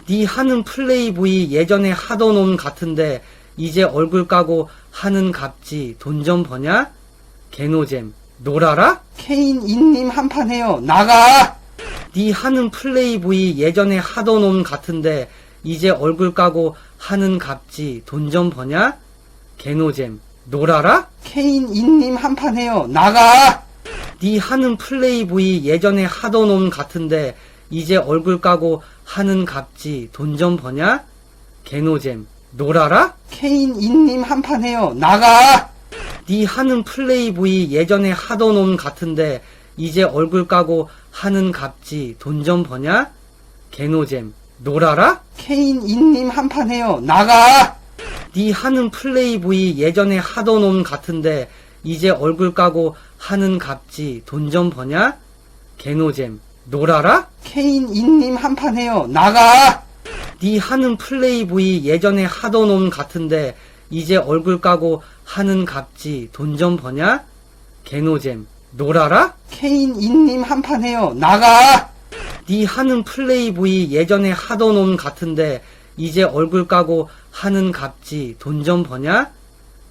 네 하는 플레이보이 예전에 하던 놈 같은데 이제 얼굴 까고 하는 갑지 돈 좀 버냐? 개노잼 놀아라? 케인 인님 한판 해요. 나가! 네 하는 플레이보이 예전에 하던 놈 같은데 이제 얼굴 까고 하는 갑지 돈 좀 버냐? 개노잼 놀아라? 케인 인님 한판 해요. 나가! 네 하는 플레이보이 예전에 하던 놈 같은데 이제 얼굴 까고 하는 갑지 돈 좀 버냐? 개노잼 놀아라? 케인 인님 한판 해요. 나가! 네 하는 플레이보이 예전에 하던 놈 같은데 이제 얼굴 까고 하는 갑지 돈 좀 버냐? 개노잼 놀아라? 케인 인님 한판 해요. 나가! 네 하는 플레이보이 예전에 하던 놈 같은데 이제 얼굴 까고 하는 갑지 돈 좀 버냐? 개노잼 놀아라? 케인 인님 한판 해요. 나가! 네 하는 플레이보이 예전에 하던 놈 같은데 이제 얼굴 까고 하는 갑지 돈 좀 버냐? 개노잼 놀아라? 케인 인님 한판 해요. 나가! 네 하는 플레이보이 예전에 하던 놈 같은데 이제 얼굴 까고 하는 갑지 돈 좀 버냐?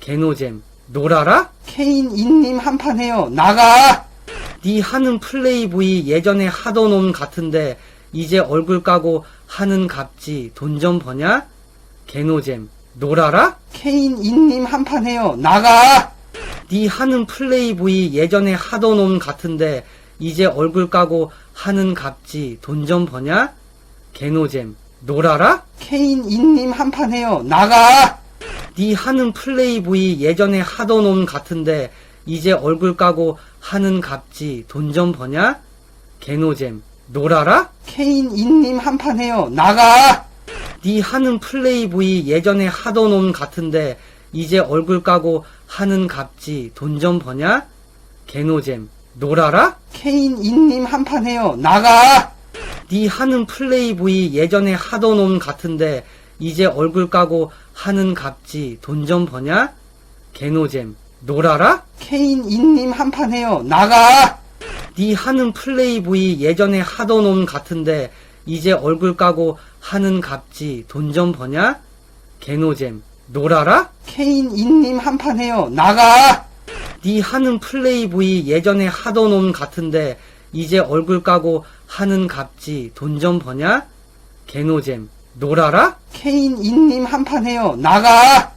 개노잼 놀아라? 케인 인님 한판 해요. 나가! 네 하는 플레이보이 예전에 하던 놈 같은데 이제 얼굴 까고 하는 갑지 돈 좀 버냐? 개노잼 놀아라? 케인 인님 한판 해요. 나가! 네 하는 플레이보이 예전에 하던 놈 같은데 이제 얼굴 까고 하는 갑지 돈 좀 버냐? 개노잼 놀아라? 케인 인님 한판 해요. 나가! 네 하는 플레이보이 예전에 하던 놈 같은데 이제 얼굴 까고 하는 갑지 돈 좀 버냐? 개노잼 놀아라? 케인 인님 한판 해요. 나가! 네 하는 플레이보이 예전에 하던 놈 같은데 이제 얼굴 까고 하는 갑지 돈 좀 버냐? 개노잼 놀아라? 케인 인님 한판 해요. 나가! 네 하는 플레이보이 예전에 하던 놈 같은데 이제 얼굴 까고 하는 갑지 돈 좀 버냐? 개노잼 놀아라? 케인 인님 한판 해요. 나가! 네 하는 플레이보이 예전에 하던 놈 같은데 이제 얼굴 까고 하는 갑지 돈 좀 버냐? 개노잼 놀아라? 케인 인님 한판 해요. 나가! 네 하는 플레이보이 예전에 하던 놈 같은데 이제 얼굴 까고 하는 갑지 돈 좀 버냐? 개노잼 놀아라? 케인 인님 한판 해요. 나가!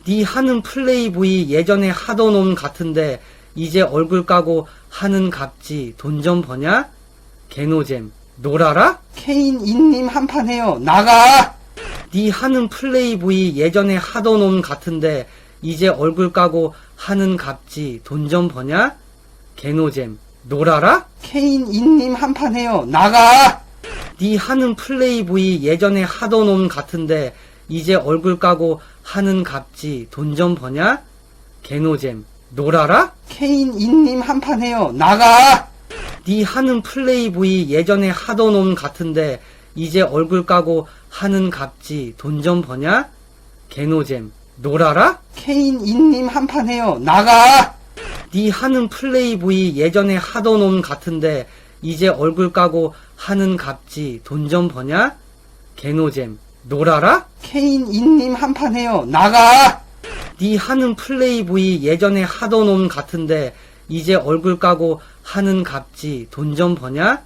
네 하는 플레이보이 예전에 하던 놈 같은데 이제 얼굴 까고 하는 갑지 돈 좀 버냐? 개노잼 놀아라? 케인 인님 한판 해요. 나가! 네 하는 플레이보이 예전에 하던 놈 같은데 이제 얼굴 까고 하는 갑지 돈 좀 버냐? 개노잼 놀아라? 케인 인님 한판 해요. 나가! 네 하는 플레이보이 예전에 하던 놈 같은데 이제 얼굴 까고 하는 갑지 돈 좀 버냐? 개노잼 놀아라? 케인 인님 한판 해요. 나가! 네 하는 플레이보이 예전에 하던 놈 같은데 이제 얼굴 까고 하는 갑지 돈 좀 버냐? 개노잼 놀아라? 케인 인님 한판 해요. 나가! 네 하는 플레이보이 예전에 하던 놈 같은데 이제 얼굴 까고 하는 갑지 돈 좀 버냐? 개노잼 놀아라? 케인 인님 한판 해요. 나가! 네 하는 플레이보이 예전에 하던 놈 같은데 이제 얼굴 까고 하는 갑지 돈 좀 버냐?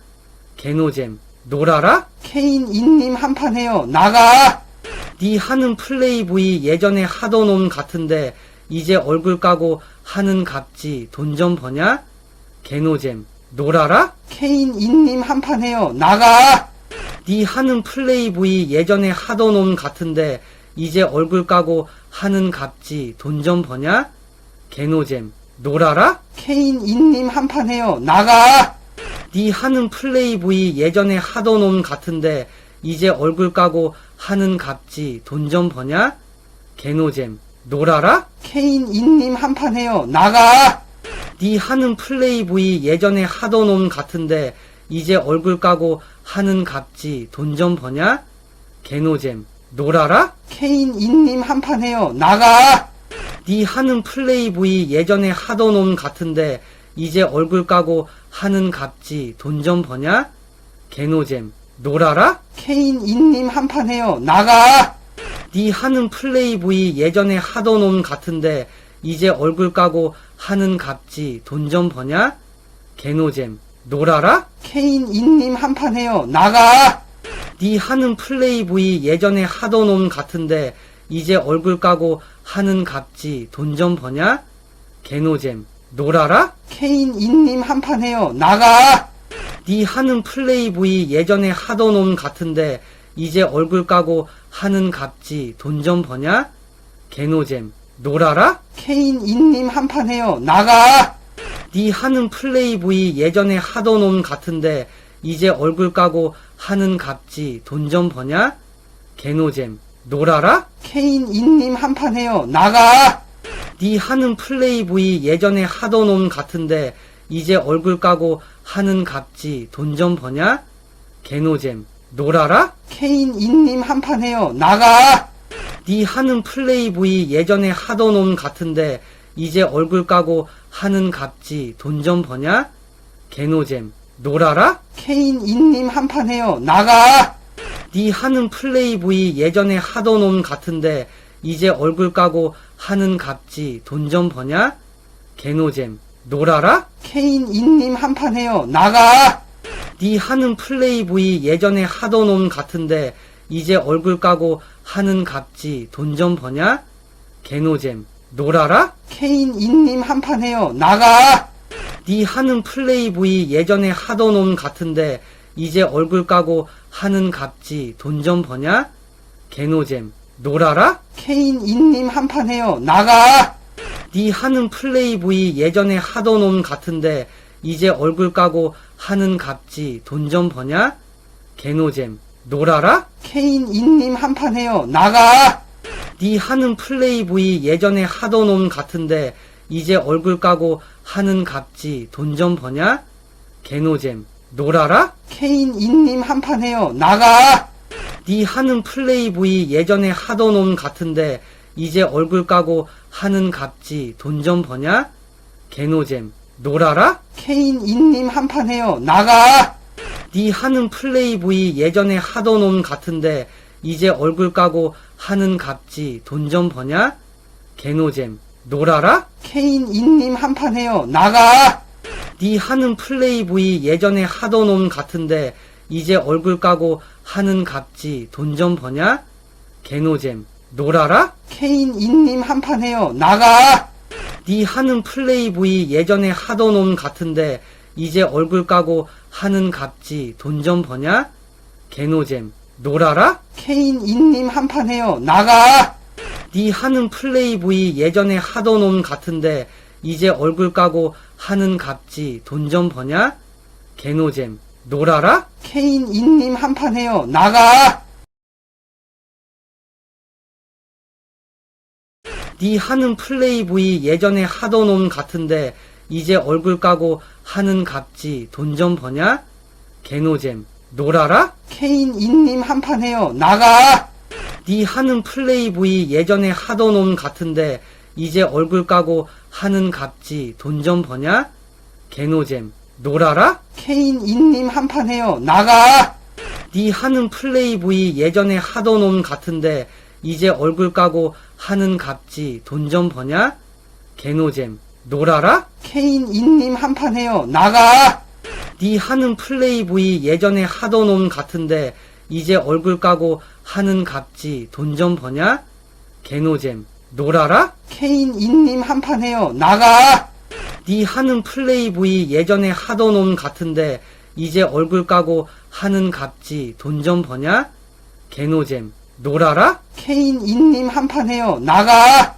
개노잼 놀아라? 케인 인님 한판 해요. 나가! 네 하는 플레이보이 예전에 하던 놈 같은데 이제 얼굴 까고 하는 갑지 돈 좀 버냐? 개노잼 놀아라? 케인 인님 한판 해요. 나가! 네 하는 플레이보이 예전에 하던 놈 같은데 이제 얼굴 까고 하는 갑지 돈 좀 버냐? 개노잼 놀아라? 케인 인님 한판 해요. 나가! 네 하는 플레이보이 예전에 하던 놈 같은데 이제 얼굴 까고 하는 갑지 돈 좀 버냐? 개노잼 놀아라? 케인 인님 한판 해요. 나가! 네 하는 플레이보이 예전에 하던 놈 같은데 이제 얼굴 까고 하는 갑지 돈 좀 버냐? 개노잼 놀아라? 케인 인님 한판 해요. 나가! 네 하는 플레이보이 예전에 하던 놈 같은데 이제 얼굴 까고 하는 갑지 돈 좀 버냐? 개노잼 놀아라? 케인 인님 한판 해요. 나가! 네 하는 플레이보이 예전에 하던 놈 같은데 이제 얼굴 까고 하는 갑지 돈 좀 버냐? 개노잼 놀아라? 케인 인님 한판 해요. 나가! 네 하는 플레이보이 예전에 하던 놈 같은데 이제 얼굴 까고 하는 갑지 돈 좀 버냐? 개노잼 놀아라? 케인 인님 한판 해요. 나가! 네 하는 플레이보이 예전에 하던 놈 같은데 이제 얼굴 까고 하는 갑지 돈 좀 버냐? 개노잼 놀아라? 케인 인님 한판 해요. 나가! 네 하는 플레이보이 예전에 하던 놈 같은데 이제 얼굴 까고 하는 갑지 돈 좀 버냐? 개노잼 놀아라? 케인 인님 한판 해요. 나가! 네 하는 플레이보이 예전에 하던 놈 같은데 이제 얼굴 까고 하는 갑지 돈 좀 버냐? 개노잼 놀아라? 케인 인님 한판 해요. 나가! 네 하는 플레이보이 예전에 하던 놈 같은데 이제 얼굴 까고 하는 갑지 돈 좀 버냐? 개노잼 놀아라? 케인 인님 한판 해요. 나가! 네 하는 플레이보이 예전에 하던 놈 같은데 이제 얼굴 까고 하는 갑지 돈 좀 버냐? 개노잼 놀아라? 케인 인님 한판 해요. 나가! 네 하는 플레이보이 예전에 하던 놈 같은데 이제 얼굴 까고 하는 갑지 돈 좀 버냐? 개노잼 놀아라? 케인 인님 한판 해요. 나가! 네 하는 플레이보이 예전에 하던 놈 같은데 이제 얼굴 까고 하는 갑지 돈 좀 버냐? 개노잼 놀아라? 케인 인님 한판 해요. 나가! 네 하는 플레이보이 예전에 하던 놈 같은데 이제 얼굴 까고 하는 갑지 돈 좀 버냐? 개노잼 놀아라? 케인 인님 한판 해요. 나가! 네 하는 플레이보이 예전에 하던 놈 같은데 이제 얼굴 까고 하는 갑지 돈 좀 버냐? 개노잼 놀아라? 케인 인님 한판 해요. 나가! 네 하는 플레이보이 예전에 하던 놈 같은데 이제 얼굴 까고 하는 갑지 돈 좀 버냐? 개노잼 놀아라? 케인 인님 한판 해요. 나가! 네 하는 플레이보이 예전에 하던 놈 같은데 이제 얼굴 까고 하는 갑지 돈 좀 버냐? 개노잼 놀아라? 케인 인님 한판 해요. 나가! 네 하는 플레이보이 예전에 하던 놈 같은데 이제 얼굴 까고 하는 갑지 돈 좀 버냐? 개노잼 놀아라? 케인 인님 한판 해요. 나가! 네 하는 플레이보이 예전에 하던 놈 같은데 이제 얼굴 까고 하는 갑지 돈 좀 버냐? 개노잼 놀아라? 케인 인님 한판 해요. 나가! 네 하는 플레이보이 예전에 하던 놈 같은데 이제 얼굴 까고 하는 갑지 돈 좀 버냐? 개노잼 놀아라? 케인 인님 한판 해요. 나가! 네 하는 플레이보이 예전에 하던 놈 같은데 이제 얼굴 까고 하는 갑지 돈 좀 버냐? 개노잼 놀아라? 케인 인님 한판 해요. 나가! 네 하는 플레이보이 예전에 하던 놈 같은데 이제 얼굴 까고 하는 갑지 돈 좀 버냐? 개노잼 놀아라? 케인 인님 한판 해요. 나가! 네 하는 플레이보이 예전에 하던 놈 같은데 이제 얼굴 까고 하는 갑지 돈 좀 버냐? 개노잼 놀아라? 케인 인님 한판 해요. 나가! 네 하는 플레이보이 예전에 하던 놈 같은데 이제 얼굴 까고 하는 갑지 돈 좀 버냐? 개노잼 놀아라? 케인 인님 한판 해요. 나가! 네 하는 플레이보이 예전에 하던 놈 같은데 이제 얼굴 까고 하는 갑지 돈 좀 버냐? 개노잼 놀아라? 케인 인님 한판 해요. 나가!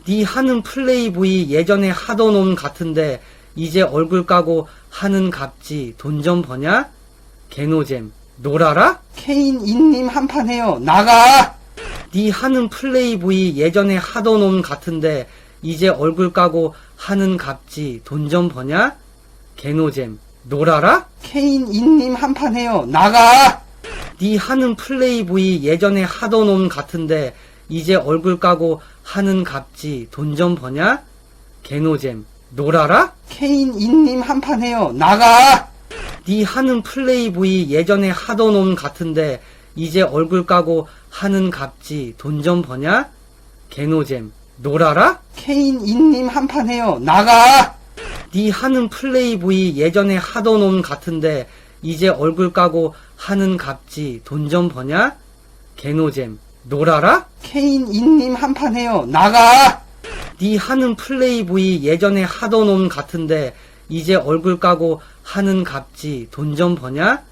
네 하는 플레이보이 예전에 하던 놈 같은데 이제 얼굴 까고 하는 갑지 돈 좀 버냐? 개노잼 놀아라? 케인 인님 한판 해요. 나가! 네 하는 플레이보이 예전에 하던 놈 같은데 이제 얼굴 까고 하는 갑지 돈 좀 버냐? 개노잼 놀아라? 케인 인님 한판 해요. 나가! 네 하는 플레이보이 예전에 하던 놈 같은데 이제 얼굴 까고 하는 갑지 돈 좀 버냐? 개노잼 놀아라? 케인 인님 한판 해요. 나가! 네 하는 플레이보이 예전에 하던 놈 같은데 이제 얼굴 까고 하는 갑지 돈 좀 버냐? 개노잼 놀아라? 케인 인님 한판 해요. 나가! 네 하는 플레이보이 예전에 하던 놈 같은데 이제 얼굴 까고 하는 갑지 돈 좀 버냐? 개노잼 놀아라? 케인 인님 한판 해요. 나가! 네 하는 플레이보이 예전에 하던 놈 같은데 이제 얼굴 까고 하는 갑지 돈 좀 버냐?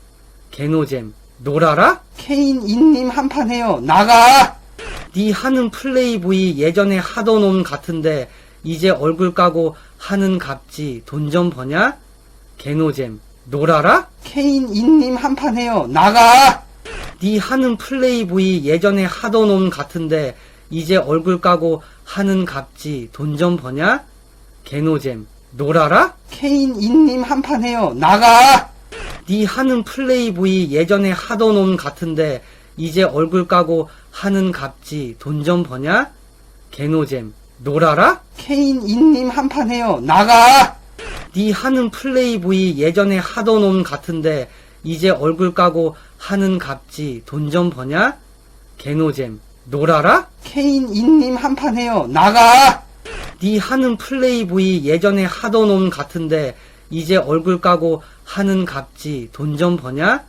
개노잼 놀아라? 케인 인님 한판 해요. 나가! 네 하는 플레이보이 예전에 하던 놈 같은데 이제 얼굴 까고 하는 갑지 돈 좀 버냐? 개노잼 놀아라? 케인 인님 한판 해요. 나가! 네 하는 플레이보이 예전에 하던 놈 같은데 이제 얼굴 까고 하는 갑지 돈 좀 버냐? 개노잼 놀아라? 케인 인님 한판 해요. 나가! 네 하는 플레이보이 예전에 하던 놈 같은데 이제 얼굴 까고 하는 갑지 돈 좀 버냐? 개노잼 놀아라? 케인 인님 한판 해요. 나가! 네 하는 플레이보이 예전에 하던 놈 같은데 이제 얼굴 까고 하는 갑지 돈 좀 버냐? 개노잼 놀아라? 케인 인님 한판 해요. 나가! 네 하는 플레이보이 예전에 하던 놈 같은데 이제 얼굴 까고 하는 갑지 돈 좀 버냐?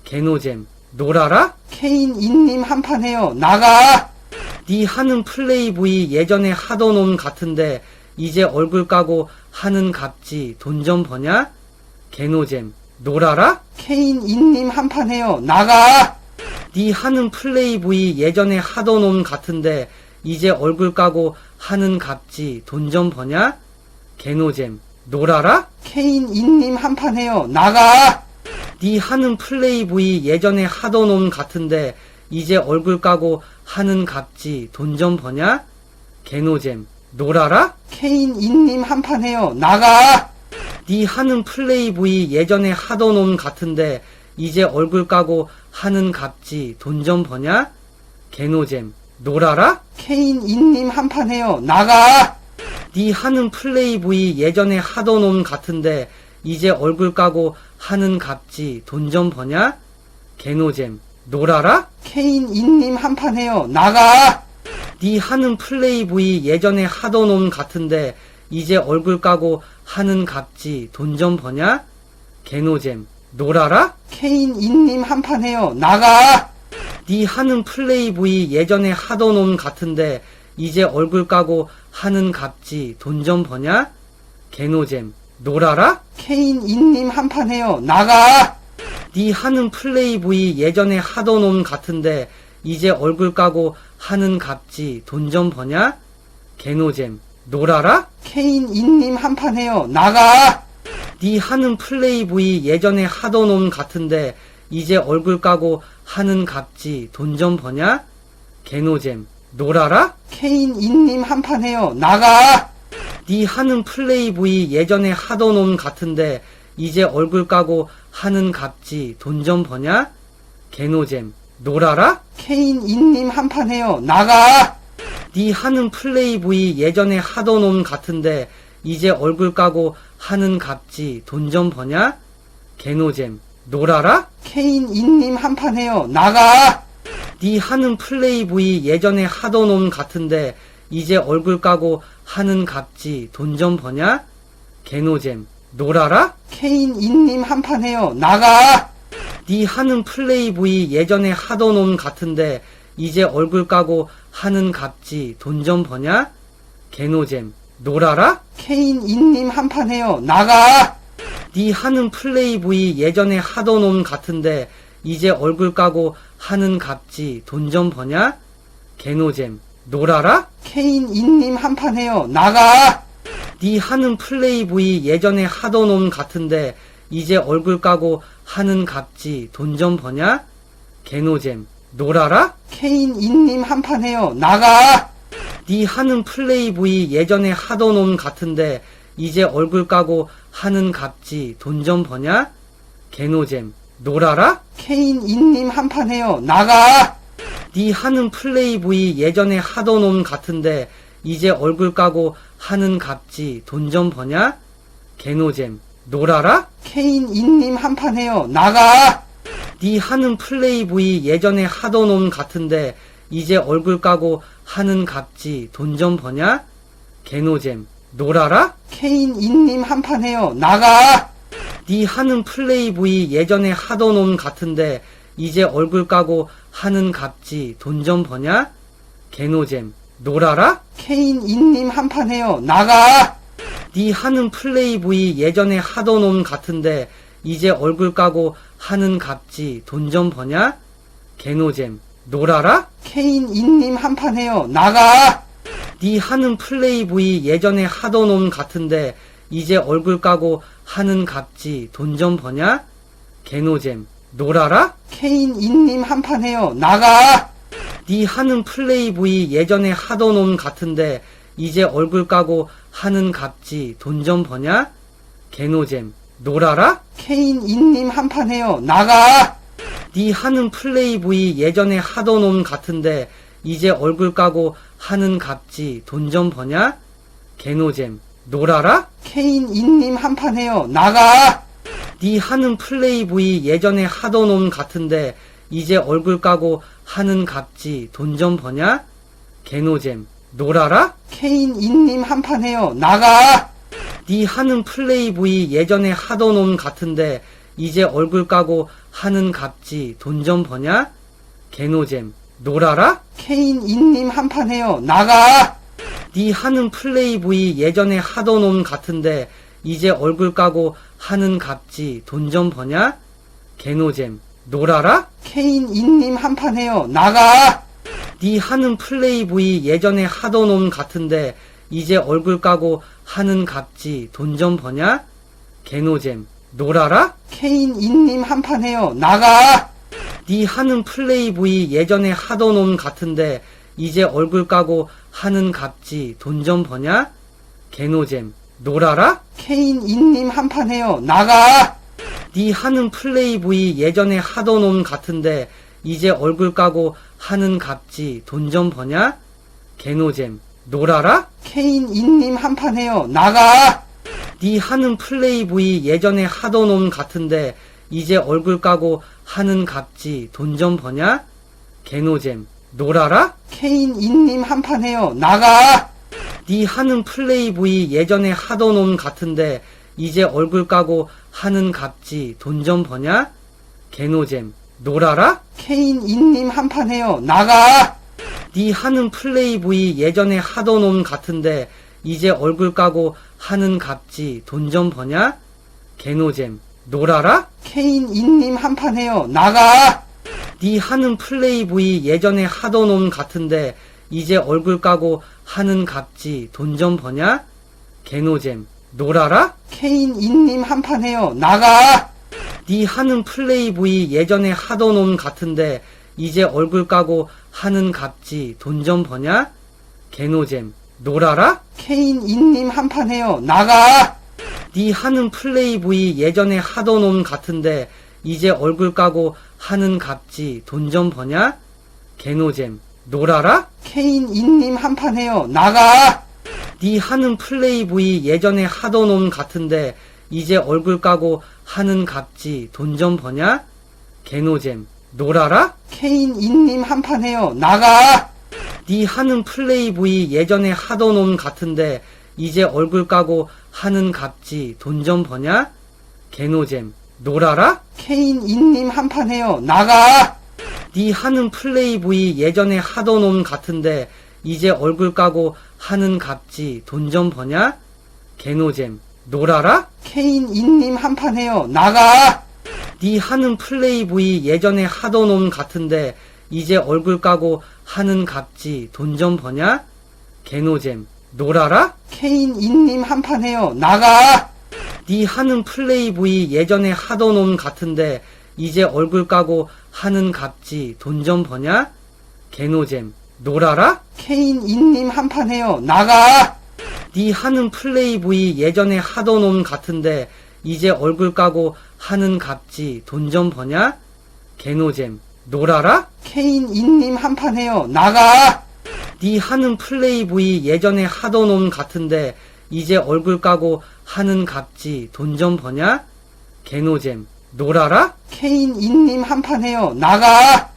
개노잼 놀아라? 케인 인님 한판 해요. 나가! 네 하는 플레이보이 예전에 하던 놈 같은데 이제 얼굴 까고 하는 갑지 돈 좀 버냐? 개노잼 놀아라? 케인 인님 한판 해요. 나가! 네 하는 플레이보이 예전에 하던 놈 같은데 이제 얼굴 까고 하는 갑지 돈 좀 버냐? 개노잼 놀아라? 케인 인님 한판 해요. 나가! 네 하는 플레이보이 예전에 하던 놈 같은데 이제 얼굴 까고 하는 갑지 돈 좀 버냐? 개노잼 놀아라? 케인 인님 한판 해요. 나가! 네 하는 플레이보이 예전에 하던 놈 같은데 이제 얼굴 까고 하는 갑지 돈 좀 버냐? 개노잼 놀아라? 케인 인님 한판 해요. 나가! 네 하는 플레이보이 예전에 하던 놈 같은데 이제 얼굴 까고 하는 갑지 돈 좀 버냐? 개노잼 놀아라? 케인 인님 한판 해요. 나가! 네 하는 플레이보이 예전에 하던 놈 같은데 이제 얼굴 까고 하는 갑지 돈 좀 버냐? 개노잼 놀아라? 케인 인님 한판 해요. 나가! 네 하는 플레이보이 예전에 하던 놈 같은데 이제 얼굴 까고 하는 갑지 돈 좀 버냐? 개노잼 놀아라? 케인 인님 한판 해요. 나가! 네 하는 플레이보이 예전에 하던 놈 같은데 이제 얼굴 까고 하는 갑지 돈 좀 버냐? 개노잼 놀아라? 케인 인님 한판 해요. 나가! 네 하는 플레이보이 예전에 하던 놈 같은데 이제 얼굴 까고 하는 갑지 돈 좀 버냐? 개노잼 놀아라? 케인 인님 한판 해요. 나가! 네 하는 플레이보이 예전에 하던 놈 같은데 이제 얼굴 까고 하는 갑지 돈 좀 버냐? 개노잼 놀아라? 케인 인님 한판 해요. 나가! 네 하는 플레이보이 예전에 하던 놈 같은데 이제 얼굴 까고 하는 갑지 돈 좀 버냐? 개노잼 놀아라? 케인 인님 한판 해요. 나가! 네 하는 플레이보이 예전에 하던 놈 같은데 이제 얼굴 까고 하는 갑지 돈 좀 버냐? 개노잼 놀아라? 케인 인님 한판 해요. 나가! 네 하는 플레이보이 예전에 하던 놈 같은데 이제 얼굴 까고 하는 갑지 돈 좀 버냐? 개노잼 놀아라? 케인 인님 한판 해요. 나가! 네 하는 플레이보이 예전에 하던 놈 같은데 이제 얼굴 까고 하는 갑지 돈 좀 버냐? 개노잼 놀아라? 케인 인님 한판 해요. 나가! 네 하는 플레이보이 예전에 하던 놈 같은데 이제 얼굴 까고 하는 갑지 돈 좀 버냐? 개노잼 놀아라? 케인 인님 한판 해요. 나가! 네 하는 플레이보이 예전에 하던 놈 같은데 이제 얼굴 까고 하는 갑지 돈 좀 버냐? 개노잼 놀아라? 케인 인님 한판 해요. 나가! 네 하는 플레이보이 예전에 하던 놈 같은데 이제 얼굴 까고 하는 갑지 돈 좀 버냐? 개노잼 놀아라? 케인 인님 한판 해요. 나가! 네 하는 플레이보이 예전에 하던 놈 같은데 이제 얼굴 까고 하는 갑지 돈 좀 버냐? 개노잼 놀아라? 케인 인님 한판 해요. 나가! 네 하는 플레이보이 예전에 하던 놈 같은데 이제 얼굴 까고 하는 갑지 돈 좀 버냐? 개노잼 놀아라? 케인 인님 한판 해요. 나가! 네 하는 플레이보이 예전에 하던 놈 같은데 이제 얼굴 까고 하는 갑지 돈 좀 버냐? 개노잼 놀아라? 케인 인님 한판 해요. 나가! 네 하는 플레이보이 예전에 하던 놈 같은데 이제 얼굴 까고 하는 갑지 돈 좀 버냐? 개노잼 놀아라? 케인 인님 한판 해요. 나가! 네 하는 플레이보이 예전에 하던 놈 같은데 이제 얼굴 까고 하는 갑지 돈 좀 버냐? 개노잼 놀아라? 케인 인님 한판 해요. 나가! 네 하는 플레이보이 예전에 하던 놈 같은데 이제 얼굴 까고 하는 갑지 돈 좀 버냐? 개노잼 놀아라? 케인 인님 한판 해요. 나가! 네 하는 플레이보이 예전에 하던 놈 같은데 이제 얼굴 까고 하는 갑지 돈 좀 버냐? 개노잼 놀아라? 케인 인님 한판 해요. 나가! 네 하는 플레이보이 예전에 하던 놈 같은데 이제 얼굴 까고 하는 갑지 돈 좀 버냐? 개노잼 놀아라? 케인 인님 한판 해요. 나가! 네 하는 플레이보이 예전에 하던 놈 같은데 이제 얼굴 까고 하는 갑지 돈 좀 버냐? 개노잼 놀아라? 케인 인님 한판 해요. 나가! 네 하는 플레이보이 예전에 하던 놈 같은데 이제 얼굴 까고 하는 갑지 돈 좀 버냐? 개노잼 놀아라? 케인 인님 한판 해요. 나가! 네 하는 플레이보이 예전에 하던 놈 같은데 이제 얼굴 까고 하는 갑지 돈 좀 버냐? 개노잼 놀아라? 케인 인님 한판 해요. 나가! 네 하는 플레이보이 예전에 하던 놈 같은데 이제 얼굴 까고 하는 갑지 돈 좀 버냐? 개노잼 놀아라? 케인 인님 한판 해요. 나가! 네 하는 플레이보이 예전에 하던 놈 같은데 이제 얼굴 까고 하는 갑지 돈 좀 버냐? 개노잼 놀아라? 케인 인님 한판 해요. 나가! 네 하는 플레이보이 예전에 하던 놈 같은데 이제 얼굴 까고 하는 갑지 돈 좀 버냐? 개노잼 놀아라? 케인 인님 한판 해요. 나가! 네 하는 플레이보이 예전에 하던 놈 같은데 이제 얼굴 까고 하는 갑지 돈 좀 버냐? 개노잼 놀아라? 케인 인님 한판 해요. 나가! 네 하는 플레이보이 예전에 하던 놈 같은데 이제 얼굴 까고 하는 갑지 돈 좀 버냐? 개노잼 놀아라? 케인 인님 한판 해요. 나가! 네 하는 플레이보이 예전에 하던 놈 같은데 이제 얼굴 까고 하는 갑지 돈 좀 버냐? 개노잼 놀아라? 케인 인님 한판 해요. 나가! 네 하는 플레이보이 예전에 하던 놈 같은데 이제 얼굴 까고 하는 갑지 돈 좀 버냐? 개노잼 놀아라? 케인 인님 한판 해요. 나가! 네 하는 플레이보이 예전에 하던 놈 같은데 이제 얼굴 까고 하는 갑지 돈 좀 버냐? 개노잼 놀아라? 케인 인님 한판 해요. 나가! 네 하는 플레이보이 예전에 하던 놈 같은데 이제 얼굴 까고 하는 갑지 돈 좀 버냐? 개노잼 놀아라? 케인 인님 한판 해요. 나가! 네 하는 플레이보이 예전에 하던 놈 같은데 이제 얼굴 까고 하는 갑지 돈 좀 버냐? 개노잼 놀아라? 케인 인님 한판 해요. 나가! 네 하는 플레이보이 예전에 하던 놈 같은데 이제 얼굴 까고 하는 갑지 돈 좀 버냐? 개노잼 놀아라? 케인 인님 한판 해요. 나가! 네 하는 플레이보이 예전에 하던 놈 같은데 이제 얼굴 까고 하는 갑지 돈 좀 버냐? 개노잼 놀아라? 케인 인님 한판 해요. 나가! 네 하는 플레이보이 예전에 하던 놈 같은데 이제 얼굴 까고 하는 갑지 돈 좀 버냐? 개노잼 놀아라? 케인 인님 한판 해요. 나가! 네 하는 플레이보이 예전에 하던 놈 같은데 이제 얼굴 까고 하는 값지 돈 좀 버냐? 개노잼 놀아라? 케인 인님 한판 해요. 나가!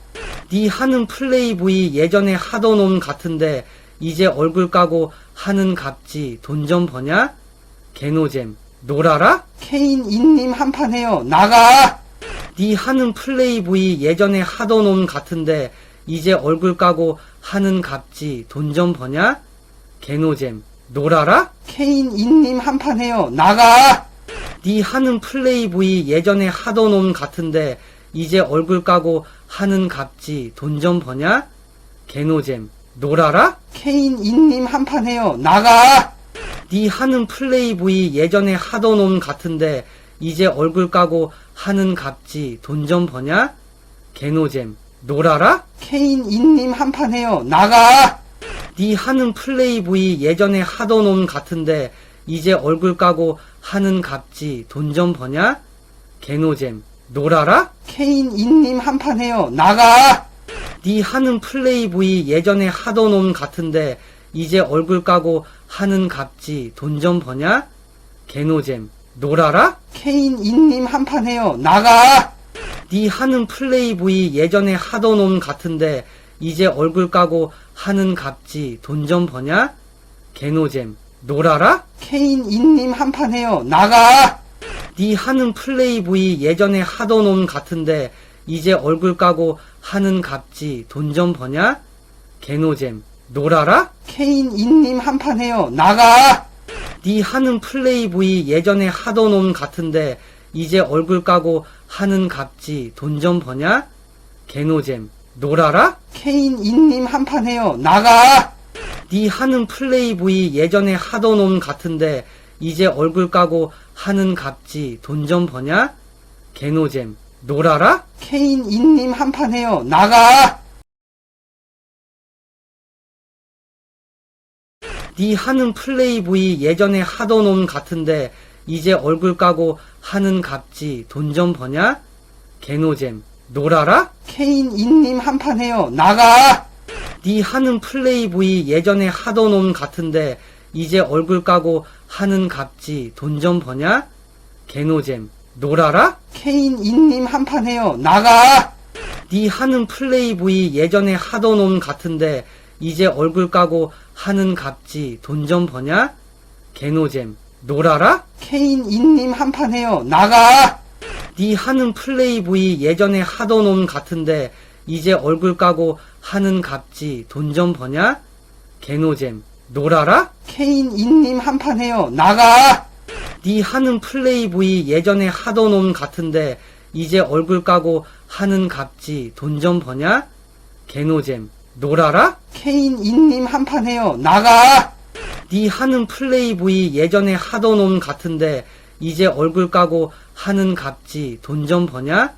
네 하는 플레이보이 예전에 하던 놈 같은데 이제 얼굴 까고 하는 값지 돈 좀 버냐? 개노잼 놀아라? 케인 인님 한판 해요. 나가! 네 하는 플레이보이 예전에 하던 놈 같은데 이제 얼굴 까고 하는 값지 돈 좀 버냐? 개노잼 놀아라? 케인 인님 한판 해요. 나가! 네 하는 플레이보이 예전에 하던 놈 같은데 이제 얼굴 까고 하는 값지 돈 좀 버냐? 개노잼 놀아라? 케인 인님 한판 해요. 나가! 네 하는 플레이보이 예전에 하던 놈 같은데 이제 얼굴 까고 하는 값지 돈 좀 버냐? 개노잼 놀아라? 케인 인님 한판 해요. 나가! 네 하는 플레이보이 예전에 하던 놈 같은데 이제 얼굴 까고 하는 값지 돈 좀 버냐? 개노잼 놀아라? 케인 인님 한판 해요. 나가! 네 하는 플레이보이 예전에 하던 놈 같은데 이제 얼굴 까고 하는 값지 돈 좀 버냐? 개노잼 놀아라? 케인 인님 한판 해요. 나가! 네 하는 플레이보이 예전에 하던 놈 같은데 이제 얼굴 까고 하는 값지 돈 좀 버냐? 개노잼 놀아라? 케인 인님 한판 해요. 나가! 네 하는 플레이보이 예전에 하던 놈 같은데 이제 얼굴 까고 하는 값지 돈 좀 버냐? 개노잼 놀아라? 케인 인님 한판 해요. 나가! 네 하는 플레이보이 예전에 하던 놈 같은데 이제 얼굴 까고 하는 값지 돈 좀 버냐? 개노잼 놀아라? 케인 인님 한판 해요. 나가! 네 하는 플레이보이 예전에 하던 놈 같은데 이제 얼굴 까고 하는 값지 돈 좀 버냐? 개노잼 놀아라? 케인 인님 한판 해요. 나가! 네 하는 플레이보이 예전에 하던 놈 같은데 이제 얼굴 까고 하는 값지 돈 좀 버냐? 개노잼 놀아라? 케인 인님 한판 해요. 나가! 네 하는 플레이보이 예전에 하던 놈 같은데 이제 얼굴 까고 하는 값지 돈 좀 버냐? 개노잼 놀아라? 케인 인님 한판 해요. 나가! 네 하는 플레이보이 예전에 하던 놈 같은데 이제 얼굴 까고 하는 값지 돈 좀 버냐? 개노잼 놀아라? 케인 인님 한판 해요. 나가! 네 하는 플레이보이 예전에 하던 놈 같은데 이제 얼굴 까고 하는 값지 돈 좀 버냐? 개노잼 놀아라? 케인 인님 한판 해요. 나가! 네 하는 플레이보이 예전에 하던 놈 같은데 이제 얼굴 까고 하는 값지 돈 좀 버냐? 개노잼 놀아라? 케인 인님 한판 해요. 나가! 네 하는 플레이보이 예전에 하던 놈 같은데 이제 얼굴 까고 하는 값지 돈 좀 버냐?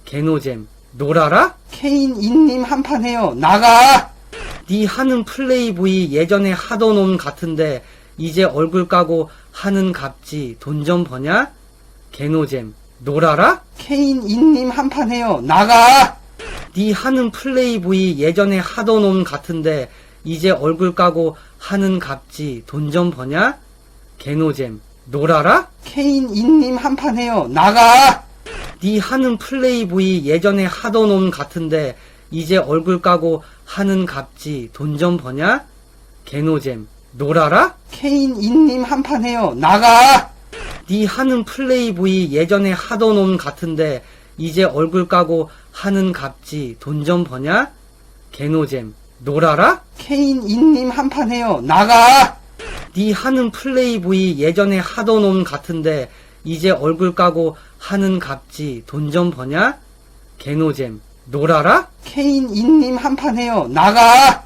개노잼 놀아라? 케인 인님 한판 해요. 나가! 네 하는 플레이보이 예전에 하던 놈 같은데 이제 얼굴 까고 하는 값지 돈 좀 버냐? 개노잼 놀아라? 케인 인님 한판 해요. 나가! 네 하는 플레이보이 예전에 하던 놈 같은데 이제 얼굴 까고 하는 값지 돈 좀 버냐? 개노잼 놀아라? 케인 인님 한판 해요. 나가! 네 하는 플레이보이 예전에 하던 놈 같은데 이제 얼굴 까고 하는 값지 돈 좀 버냐? 개노잼 놀아라? 케인 인님 한판 해요. 나가! 네 하는 플레이보이 예전에 하던 놈 같은데 이제 얼굴 까고 하는 값지 돈 좀 버냐? 개노잼 놀아라? 케인 인님 한판 해요. 나가! 네 하는 플레이보이 예전에 하던 놈 같은데 이제 얼굴 까고 하는 값지 돈 좀 버냐? 개노잼 놀아라? 케인 인님 한판 해요. 나가!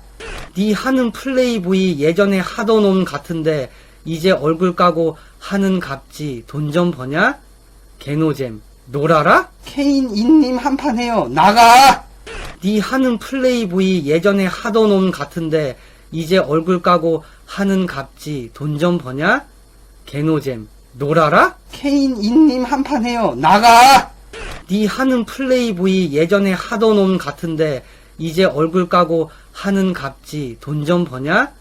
네 하는 플레이보이 예전에 하던 놈 같은데 이제 얼굴 까고 하는 값지 돈 좀 버냐? 개노잼 놀아라? 케인 인님 한판 해요. 나가! 네 하는 플레이보이 예전에 하던 놈 같은데 이제 얼굴 까고 하는 값지 돈 좀 버냐? 개노잼 놀아라? 케인 인님 한판 해요. 나가! 네 하는 플레이보이 예전에 하던 놈 같은데 이제 얼굴 까고 하는 값지 돈 좀 버냐?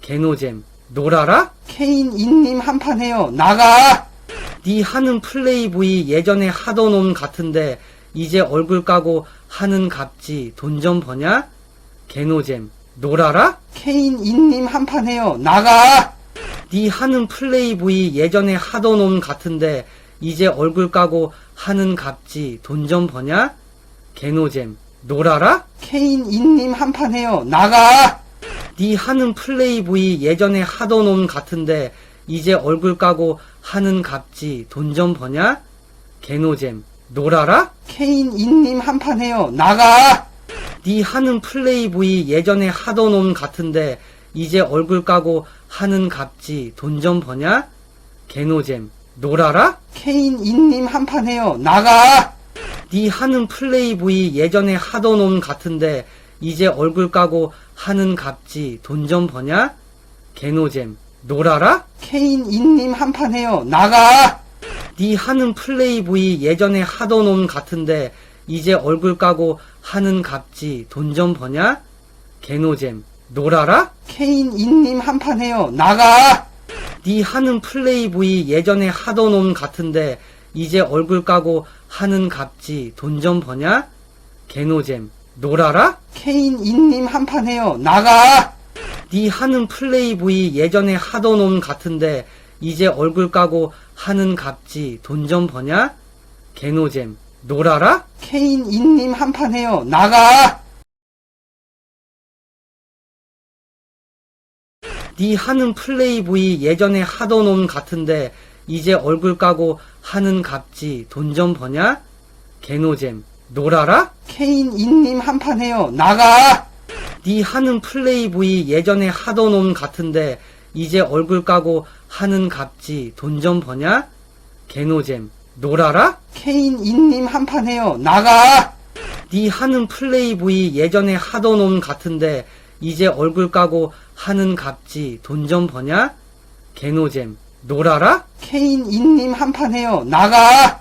개노잼 놀아라? 케인 인님 한판 해요. 나가! 네 하는 플레이보이 예전에 하던 놈 같은데 이제 얼굴 까고 하는 갑지 돈 좀 버냐? 개노잼 놀아라? 케인 인님 한판 해요. 나가! 네 하는 플레이보이 예전에 하던 놈 같은데 이제 얼굴 까고 하는 갑지 돈 좀 버냐? 개노잼 놀아라? 케인 인님 한판 해요. 나가! 네 하는 플레이보이 예전에 하던 놈 같은데 이제 얼굴 까고 하는 갑지 돈 좀 버냐? 개노잼 놀아라? 케인 인님 한판 해요. 나가! 네 하는 플레이보이 예전에 하던 놈 같은데 이제 얼굴 까고 하는 갑지 돈 좀 버냐? 개노잼 놀아라? 케인 인님 한판 해요. 나가! 네 하는 플레이보이 예전에 하던 놈 같은데 이제 얼굴 까고 하는 갑지 돈 좀 버냐? 개노잼 놀아라? 케인 인님 한판 해요. 나가! 네 하는 플레이보이 예전에 하던 놈 같은데 이제 얼굴 까고 하는 갑지 돈 좀 버냐? 개노잼 놀아라? 케인 인님 한판 해요. 나가! 네 하는 플레이보이 예전에 하던 놈 같은데 이제 얼굴 까고 하는 갑지 돈 좀 버냐? 개노잼 놀아라? 케인 인님 한판 해요. 나가! 네 하는 플레이보이 예전에 하던 놈 같은데 이제 얼굴 까고 하는 갑지 돈 좀 버냐? 개노잼 놀아라? 케인 인님 한판 해요. 나가! 네 하는 플레이보이 예전에 하던 놈 같은데 이제 얼굴 까고 하는 갑지 돈 좀 버냐? 개노잼 놀아라? 케인 인님 한판 해요. 나가! 네 하는 플레이보이 예전에 하던 놈 같은데 이제 얼굴 까고 하는 갑지 돈 좀 버냐? 개노잼 놀아라? 케인 인님 한판 해요. 나가! 네 하는 플레이보이 예전에 하던 놈 같은데 이제 얼굴 까고 하는 갑지 돈 좀 버냐? 개노잼 놀아라? 케인 인님 한판 해요. 나가!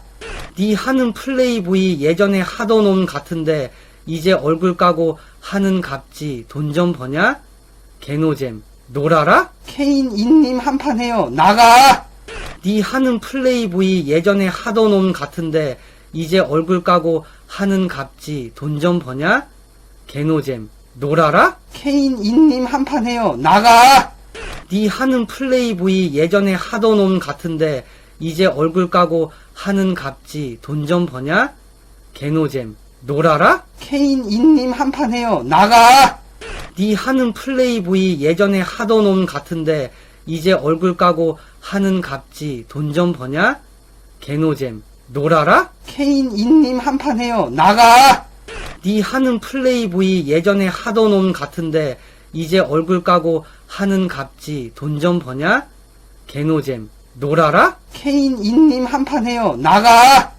네 하는 플레이보이 예전에 하던 놈 같은데 이제 얼굴 까고 하는 갑지 돈 좀 버냐? 개노잼 놀아라? 케인 인님 한판 해요. 나가! 네 하는 플레이보이 예전에 하던 놈 같은데 이제 얼굴 까고 하는 갑지 돈 좀 버냐? 개노잼 놀아라? 케인 인님 한판 해요. 나가! 네 하는 플레이보이 예전에 하던 놈 같은데 이제 얼굴 까고 하는 갑지 돈 좀 버냐? 개노잼 놀아라? 케인 인님 한판 해요. 나가! 네 하는 플레이보이 예전에 하던 놈 같은데 이제 얼굴 까고 하는 갑지 돈 좀 버냐? 개노잼 놀아라? 케인 인님 한판 해요. 나가! 네 하는 플레이보이 예전에 하던 놈 같은데 이제 얼굴 까고 하는 갑지 돈 좀 버냐? 개노잼 놀아라? 케인 인님 한판 해요. 나가!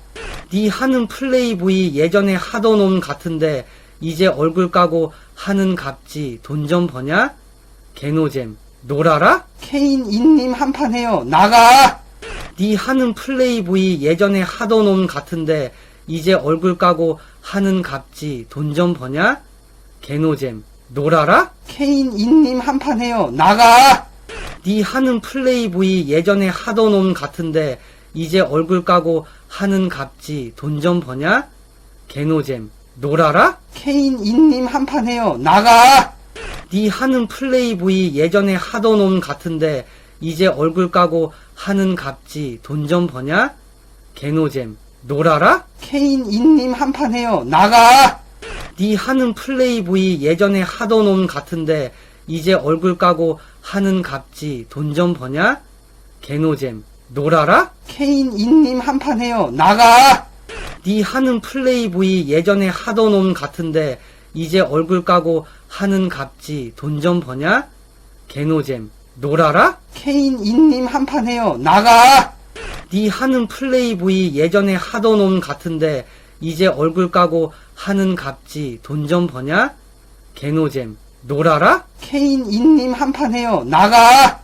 네 하는 플레이보이 예전에 하던 놈 같은데 이제 얼굴 까고 하는 갑지 돈 좀 버냐? 개노잼 놀아라? 케인 인님 한판 해요. 나가! 네 하는 플레이보이 예전에 하던 놈 같은데 이제 얼굴 까고 하는 갑지 돈 좀 버냐? 개노잼 놀아라? 케인 인님 한판 해요. 나가! 네 하는 플레이보이 예전에 하던 놈 같은데 이제 얼굴 까고 하는 갑지 돈 좀 버냐? 개노잼 놀아라? 케인 인님 한판 해요. 나가! 네 하는 플레이보이 예전에 하던 놈 같은데 이제 얼굴 까고 하는 갑지 돈 좀 버냐? 개노잼 놀아라? 케인 인님 한판 해요. 나가! 네 하는 플레이보이 예전에 하던 놈 같은데 이제 얼굴 까고 하는 갑지 돈 좀 버냐? 개노잼 놀아라? 케인 인님 한판 해요. 나가! 네 하는 플레이보이 예전에 하던 놈 같은데 이제 얼굴 까고 하는 갑지 돈 좀 버냐? 개노잼 놀아라? 케인 인님 한판 해요. 나가! 네 하는 플레이보이 예전에 하던 놈 같은데 이제 얼굴 까고 하는 갑지 돈 좀 버냐? 개노잼 놀아라? 케인 인님 한판 해요. 나가!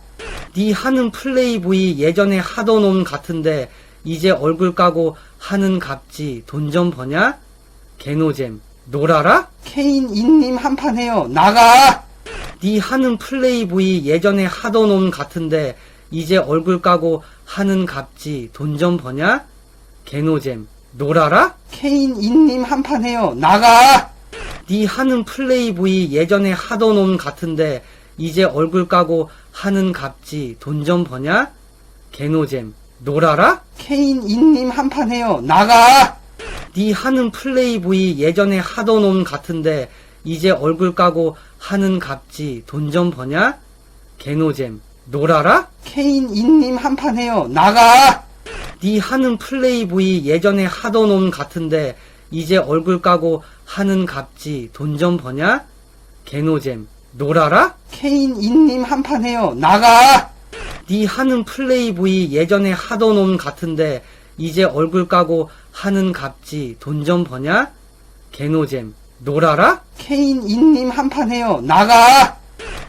네 하는 플레이보이 예전에 하던 놈 같은데 이제 얼굴 까고 하는 갑지 돈 좀 버냐? 개노잼 놀아라? 케인 인님 한판 해요. 나가! 네 하는 플레이보이 예전에 하던 놈 같은데 이제 얼굴 까고 하는 갑지 돈 좀 버냐? 개노잼 놀아라? 케인 인님 한판 해요. 나가! 네 하는 플레이보이 예전에 하던 놈 같은데 이제 얼굴 까고 하는 갑지 돈 좀 버냐? 개노잼 놀아라? 케인 인님 한판 해요. 나가! 네 하는 플레이보이 예전에 하던 놈 같은데 이제 얼굴 까고 하는 갑지 돈 좀 버냐? 개노잼 놀아라? 케인 인님 한판 해요. 나가! 네 하는 플레이보이 예전에 하던 놈 같은데 이제 얼굴 까고 하는 갑지 돈 좀 버냐? 개노잼 놀아라? 케인 인님 한판 해요. 나가! 네 하는 플레이보이 예전에 하던 놈 같은데 이제 얼굴 까고 하는 갑지 돈 좀 버냐? 개노잼 놀아라? 케인 인님 한판 해요. 나가!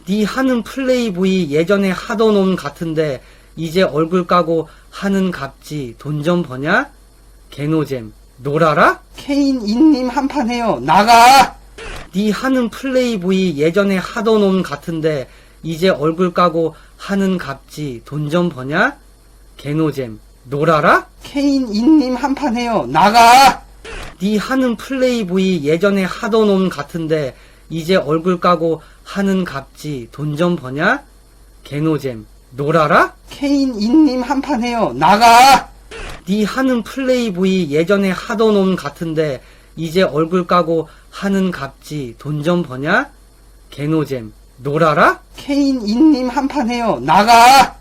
네 하는 플레이보이 예전에 하던 놈 같은데 이제 얼굴 까고 하는 갑지 돈 좀 버냐? 개노잼 놀아라? 케인 인님 한판 해요. 나가! 네 하는 플레이보이 예전에 하던 놈 같은데 이제 얼굴 까고 하는 갑지 돈 좀 버냐? 개노잼 놀아라? 케인 인님 한판 해요. 나가! 네 하는 플레이보이 예전에 하던 놈 같은데 이제 얼굴 까고 하는 갑지 돈 좀 버냐? 개노잼 놀아라? 케인 인님 한판 해요. 나가! 네 하는 플레이보이 예전에 하던 놈 같은데 이제 얼굴 까고 하는 갑지 돈 좀 버냐? 개노잼 놀아라? 케인 인님 한판 해요. 나가!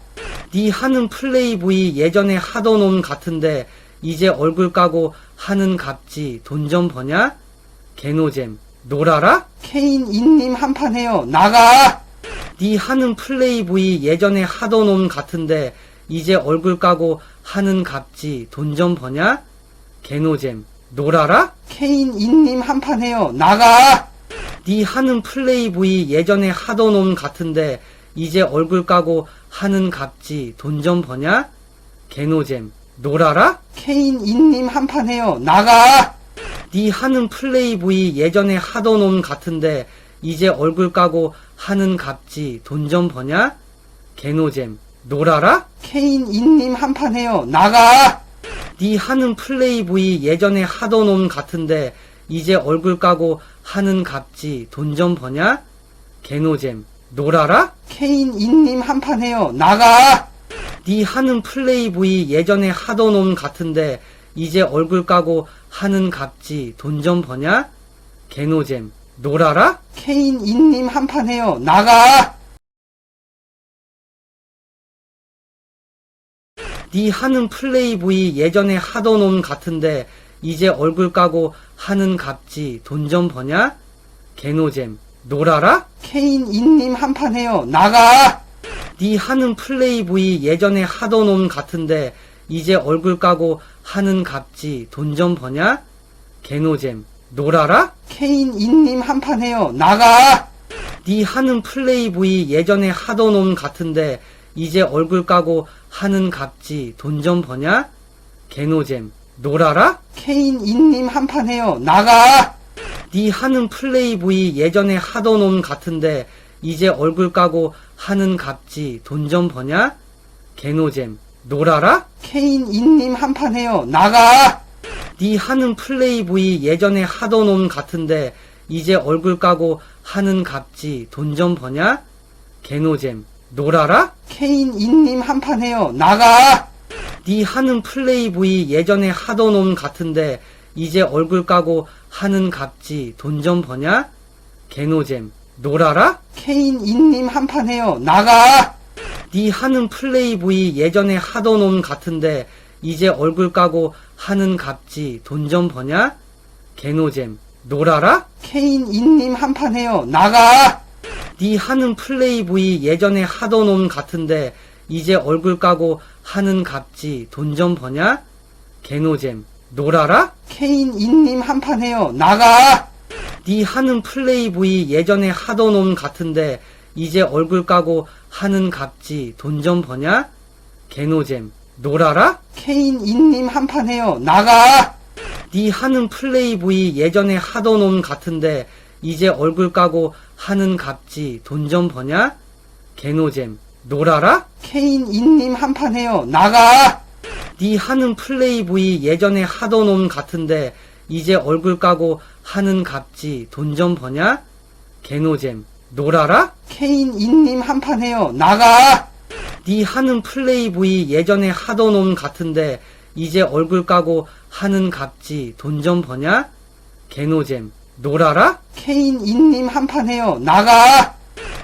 네 하는 플레이보이 예전에 하던 놈 같은데 이제 얼굴 까고 하는 갑지 돈 좀 버냐? 개노잼 놀아라? 케인 인님 한판 해요. 나가! 네 하는 플레이보이 예전에 하던 놈 같은데 이제 얼굴 까고 하는 갑지 돈 좀 버냐? 개노잼 놀아라? 케인 인님 한판 해요. 나가! 네 하는 플레이보이 예전에 하던 놈 같은데 이제 얼굴 까고 하는 갑지 돈 좀 버냐? 개노잼 놀아라? 케인 인님 한판 해요. 나가! 네 하는 플레이보이 예전에 하던 놈 같은데 이제 얼굴 까고 하는 갑지 돈 좀 버냐? 개노잼 놀아라? 케인 인님 한판 해요. 나가! 네 하는 플레이보이 예전에 하던 놈 같은데 이제 얼굴 까고 하는 갑지 돈 좀 버냐? 개노잼 놀아라? 케인 인님 한판 해요. 나가! 네 하는 플레이보이 예전에 하던 놈 같은데 이제 얼굴 까고 하는 갑지 돈 좀 버냐? 개노잼 놀아라? 케인 인님 한판 해요. 나가! 네 하는 플레이보이 예전에 하던 놈 같은데 이제 얼굴 까고 하는 갑지 돈 좀 버냐? 개노잼 놀아라? 케인 인님 한판 해요. 나가! 네 하는 플레이보이 예전에 하던 놈 같은데 이제 얼굴 까고 하는 갑지 돈 좀 버냐? 개노잼 놀아라? 케인 인님 한판 해요. 나가! 네 하는 플레이보이 예전에 하던 놈 같은데 이제 얼굴 까고 하는 갑지 돈 좀 버냐? 개노잼 놀아라? 케인 인님 한판 해요. 나가! 네 하는 플레이보이 예전에 하던 놈 같은데 이제 얼굴 까고 하는 갑지 돈 좀 버냐? 개노잼 놀아라? 케인 인님 한판 해요. 나가! 네 하는 플레이보이 예전에 하던 놈 같은데 이제 얼굴 까고 하는 갑지 돈 좀 버냐? 개노잼 놀아라? 케인 인님 한판 해요. 나가! 네 하는 플레이보이 예전에 하던 놈 같은데 이제 얼굴 까고 하는 갑지 돈 좀 버냐? 개노잼 놀아라? 케인 인님 한판 해요. 나가! 네 하는 플레이보이 예전에 하던 놈 같은데 이제 얼굴 까고 하는 갑지 돈 좀 버냐? 개노잼 놀아라? 케인 인님 한판 해요. 나가! 네 하는 플레이보이 예전에 하던 놈 같은데 이제 얼굴 까고 하는 갑지 돈 좀 버냐? 개노잼 놀아라? 케인 인님 한판 해요. 나가! 네 하는 플레이보이 예전에 하던 놈 같은데 이제 얼굴 까고 하는 갑지 돈 좀 버냐? 개노잼 놀아라? 케인 인님 한판 해요. 나가! 네 하는 플레이보이 예전에 하던 놈 같은데 이제 얼굴 까고 하는 값지 돈 좀 버냐? 개노잼 놀아라? 케인 인님 한판 해요. 나가! 네 하는 플레이보이 예전에 하던 놈 같은데 이제 얼굴 까고 하는 값지 돈 좀 버냐? 개노잼 놀아라? 케인 인님 한판 해요. 나가! 네 하는 플레이보이 예전에 하던 놈 같은데 이제 얼굴 까고 하는 값지 돈 좀 버냐? 개노잼 놀아라? 케인 인님 한판 해요. 나가!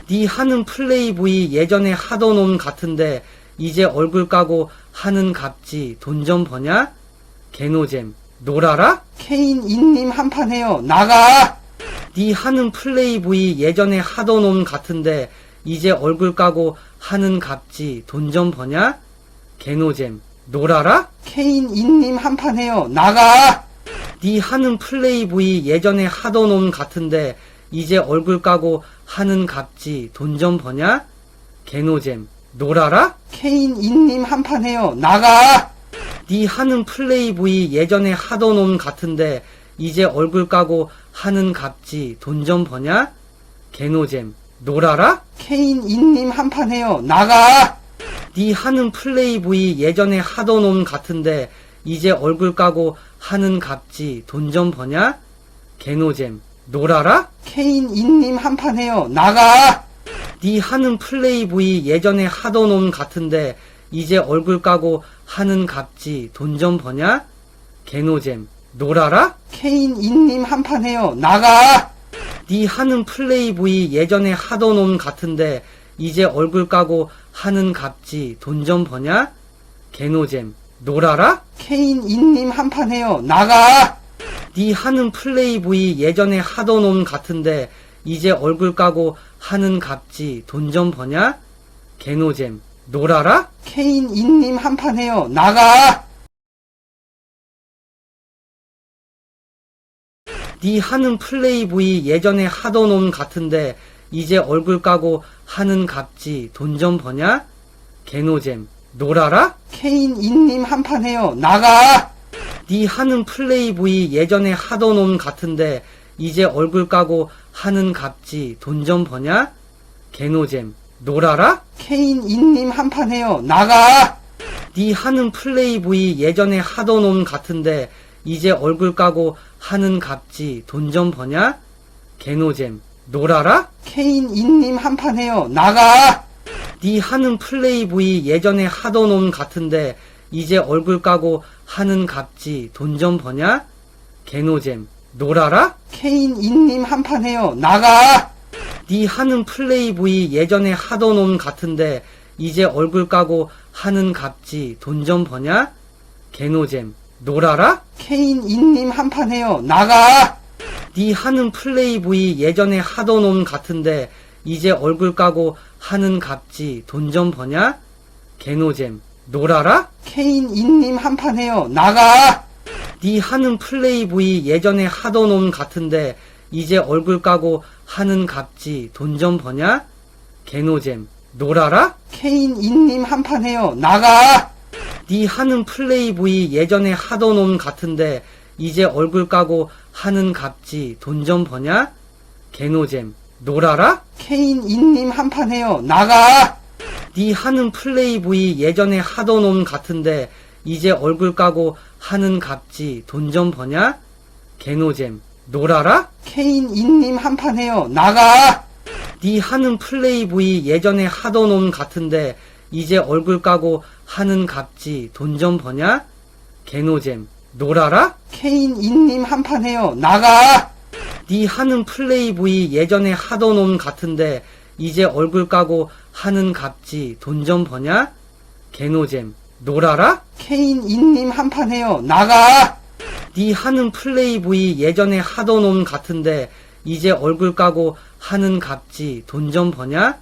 네 하는 플레이보이 예전에 하던 놈 같은데 이제 얼굴 까고 하는 값지 돈 좀 버냐? 개노잼 놀아라? 케인 인님 한판 해요. 나가! 네 하는 플레이보이 예전에 하던 놈 같은데 이제 얼굴 까고 하는 값지 돈 좀 버냐? 개노잼 놀아라? 케인 인님 한판 해요. 나가! 네 하는 플레이보이 예전에 하던 놈 같은데 이제 얼굴 까고 하는 값지 돈 좀 버냐? 개노잼 놀아라? 케인 인님 한판 해요. 나가! 네 하는 플레이보이 예전에 하던 놈 같은데 이제 얼굴 까고 하는 값지 돈 좀 버냐? 개노잼 놀아라? 케인 인님 한판 해요. 나가! 네 하는 플레이보이 예전에 하던 놈 같은데 이제 얼굴 까고 하는 값지 돈 좀 버냐? 개노잼 놀아라? 케인 인님 한판 해요. 나가! 네 하는 플레이보이 예전에 하던 놈 같은데 이제 얼굴 까고 하는 값지 돈 좀 버냐? 개노잼 놀아라? 케인 인님 한판 해요. 나가! 네 하는 플레이보이 예전에 하던 놈 같은데 이제 얼굴 까고 하는 값지 돈 좀 버냐? 개노잼 놀아라? 케인 인님 한판 해요. 나가! 네 하는 플레이보이 예전에 하던 놈 같은데 이제 얼굴 까고 하는 값지 돈 좀 버냐? 개노잼 놀아라? 케인 인님 한판 해요. 나가! 네 하는 플레이보이 예전에 하던 놈 같은데 이제 얼굴 까고 하는 값지 돈 좀 버냐? 개노잼 놀아라? 케인 인님 한판 해요. 나가! 네 하는 플레이보이 예전에 하던 놈 같은데 이제 얼굴 까고 하는 값지 돈 좀 버냐? 개노잼 놀아라? 케인 인님 한판 해요. 나가! 네 하는 플레이보이 예전에 하던 놈 같은데 이제 얼굴 까고 하는 값지 돈 좀 버냐? 개노잼 놀아라? 케인 인님 한판 해요. 나가! 네 하는 플레이보이 예전에 하던 놈 같은데 이제 얼굴 까고 하는 값지 돈 좀 버냐? 개노잼 놀아라? 케인 인님 한판 해요. 나가! 네 하는 플레이보이 예전에 하던 놈 같은데 이제 얼굴 까고 하는 값지 돈 좀 버냐? 개노잼 놀아라? 케인 인님 한판 해요. 나가! 네 하는 플레이보이 예전에 하던 놈 같은데 이제 얼굴 까고 하는 값지 돈 좀 버냐? 개노잼 놀아라? 케인 인님 한판 해요. 나가! 네 하는 플레이보이 예전에 하던 놈 같은데 이제 얼굴 까고 하는 값지 돈 좀 버냐? 개노잼 놀아라? 케인 인님 한판 해요. 나가! 네 하는 플레이보이 예전에 하던 놈 같은데 이제 얼굴 까고 하는 값지 돈 좀 버냐? 개노잼 놀아라? 케인 인님 한판 해요. 나가! 네 하는 플레이보이 예전에 하던 놈 같은데 이제 얼굴 까고 하는 값지 돈 좀 버냐? 개노잼 놀아라? 케인 인님 한판 해요. 나가! 네 하는 플레이보이 예전에 하던 놈 같은데 이제 얼굴 까고 하는 값지 돈 좀 버냐? 개노잼 놀아라? 케인 인님 한판 해요. 나가! 네 하는 플레이보이 예전에 하던 놈 같은데 이제 얼굴 까고 하는 값지 돈 좀 버냐? 개노잼 놀아라? 케인 인님 한판 해요. 나가! 네 하는 플레이보이 예전에 하던 놈 같은데 이제 얼굴 까고 하는 값지 돈 좀 버냐?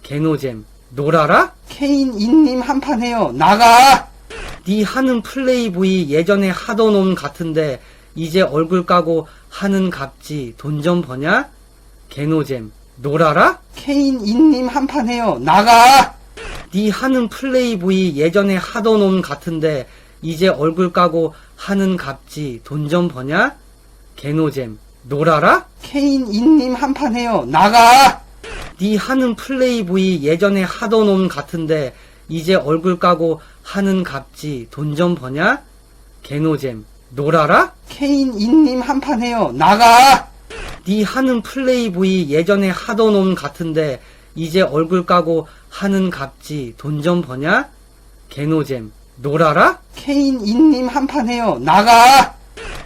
개노잼 놀아라? 케인 인님 한판 해요. 나가! 네 하는 플레이보이 예전에 하던 놈 같은데 이제 얼굴 까고 하는 값지 돈 좀 버냐? 개노잼 놀아라? 케인 인님 한판 해요. 나가! 네 하는 플레이보이 예전에 하던 놈 같은데 이제 얼굴 까고 하는 값지 돈 좀 버냐? 개노잼 놀아라? 케인 인님 한판 해요. 나가! 네 하는 플레이보이 예전에 하던 놈 같은데 이제 얼굴 까고 하는 갑지 돈 좀 버냐? 개노잼 놀아라? 케인 인님 한판 해요. 나가! 네 하는 플레이보이 예전에 하던 놈 같은데 이제 얼굴 까고 하는 갑지 돈 좀 버냐? 개노잼 놀아라? 케인 인님 한판 해요. 나가!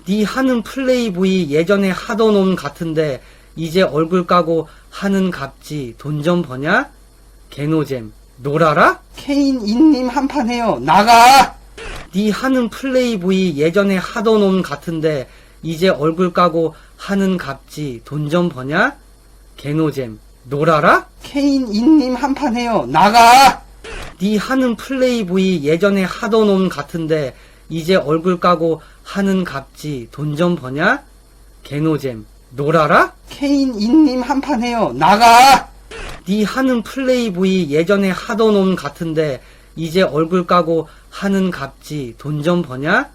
네 하는 플레이보이 예전에 하던 놈 같은데 이제 얼굴 까고 하는 갑지 돈 좀 버냐? 개노잼 놀아라? 케인 인님 한판 해요. 나가! 네 하는 플레이보이 예전에 하던 놈 같은데 이제 얼굴 까고 하는 갑지 돈 좀 버냐? 개노잼 놀아라? 케인 인님 한판 해요. 나가! 네 하는 플레이보이 예전에 하던 놈 같은데 이제 얼굴 까고 하는 갑지 돈 좀 버냐? 개노잼 놀아라? 케인 인님 한판 해요. 나가! 네 하는 플레이보이 예전에 하던 놈 같은데 이제 얼굴 까고 하는 갑지 돈 좀 버냐?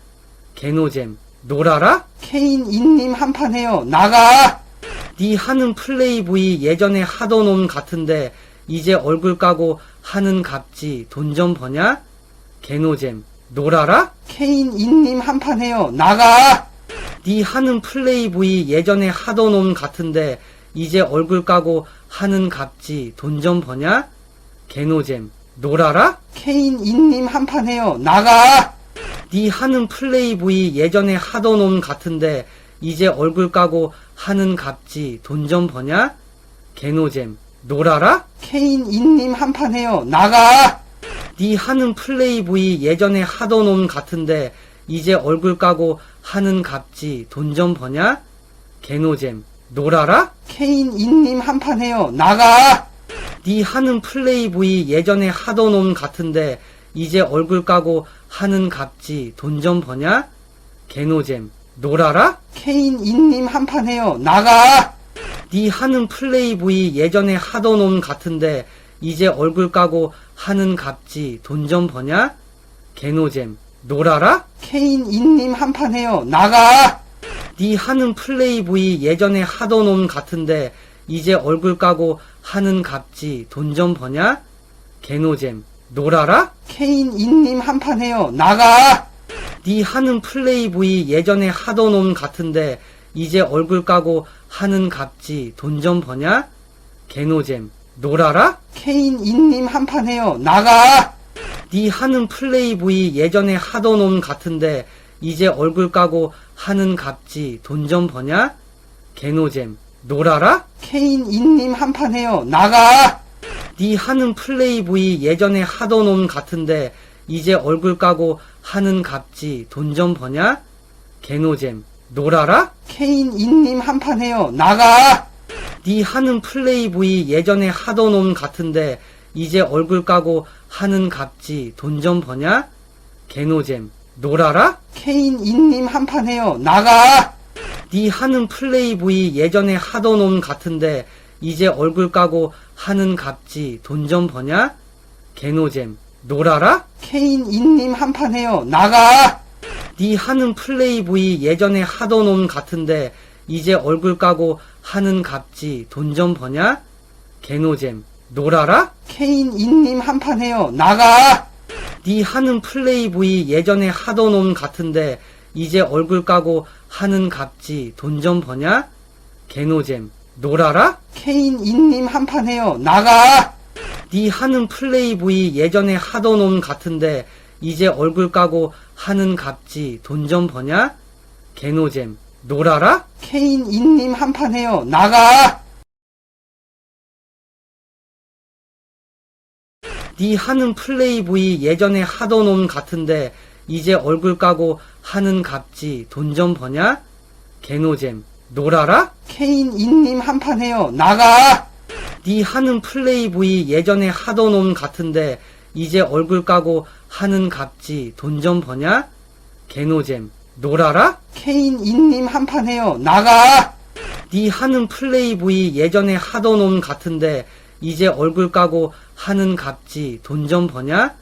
개노잼 놀아라? 케인 인님 한판 해요. 나가! 네 하는 플레이보이 예전에 하던 놈 같은데 이제 얼굴 까고 하는 갑지 돈 좀 버냐? 개노잼 놀아라? 케인 인님 한판 해요. 나가! 네 하는 플레이보이 예전에 하던 놈 같은데 이제 얼굴 까고 하는 갑지 돈 좀 버냐? 개노잼 놀아라? 케인 인님 한판 해요. 나가! 네 하는 플레이보이 예전에 하던 놈 같은데 이제 얼굴 까고 하는 갑지 돈 좀 버냐? 개노잼 놀아라? 케인 인님 한판 해요. 나가! 네 하는 플레이보이 예전에 하던 놈 같은데 이제 얼굴 까고 하는 갑지 돈 좀 버냐? 개노잼 놀아라? 케인 인님 한판 해요. 나가! 네 하는 플레이보이 예전에 하던 놈 같은데 이제 얼굴 까고 하는 갑지 돈 좀 버냐? 개노잼 놀아라? 케인 인님 한판 해요. 나가! 네 하는 플레이보이 예전에 하던 놈 같은데 이제 얼굴 까고 하는 갑지 돈 좀 버냐? 개노잼 놀아라? 케인 인님 한판 해요. 나가! 네 하는 플레이보이 예전에 하던 놈 같은데 이제 얼굴 까고 하는 갑지 돈 좀 버냐? 개노잼 놀아라? 케인 인님 한판 해요. 나가! 네 하는 플레이보이 예전에 하던 놈 같은데 이제 얼굴 까고 하는 갑지 돈 좀 버냐? 개노잼 놀아라? 케인 인님 한판 해요. 나가! 네 하는 플레이보이 예전에 하던 놈 같은데 이제 얼굴 까고 하는 갑지 돈 좀 버냐? 개노잼 놀아라? 케인 인님 한판 해요. 나가! 네 하는 플레이보이 예전에 하던 놈 같은데 이제 얼굴 까고 하는 갑지 돈 좀 버냐? 개노잼 놀아라? 케인 인님 한판 해요. 나가! 네 하는 플레이보이 예전에 하던 놈 같은데 이제 얼굴 까고 하는 갑지 돈 좀 버냐? 개노잼 놀아라? 케인 인님 한판 해요. 나가! 네 하는 플레이보이 예전에 하던 놈 같은데 이제 얼굴 까고 하는 갑지 돈 좀 버냐? 개노잼 놀아라? 케인 인님 한판 해요. 나가! 네 하는 플레이보이 예전에 하던 놈 같은데 이제 얼굴 까고 하는 갑지 돈 좀 버냐? 개노잼 놀아라? 케인 인님 한판 해요. 나가! 네 하는 플레이보이 예전에 하던 놈 같은데 이제 얼굴 까고 하는 갑지 돈 좀 버냐? 개노잼 놀아라? 케인 인님 한판 해요. 나가! 네 하는 플레이보이 예전에 하던 놈 같은데 이제 얼굴 까고 하는 갑지 돈 좀 버냐? 개노잼 놀아라? 케인 인님 한판 해요. 나가! 네 하는 플레이보이 예전에 하던 놈 같은데 이제 얼굴 까고 하는 갑지 돈 좀 버냐? 개노잼 놀아라? 케인 인님 한판 해요. 나가! 네 하는 플레이보이 예전에 하던 놈 같은데 이제 얼굴 까고 하는 갑지 돈 좀 버냐? 개노잼 놀아라? 케인 인님 한판 해요. 나가! 네 하는 플레이보이 예전에 하던 놈 같은데 이제 얼굴 까고 하는 갑지 돈 좀 버냐?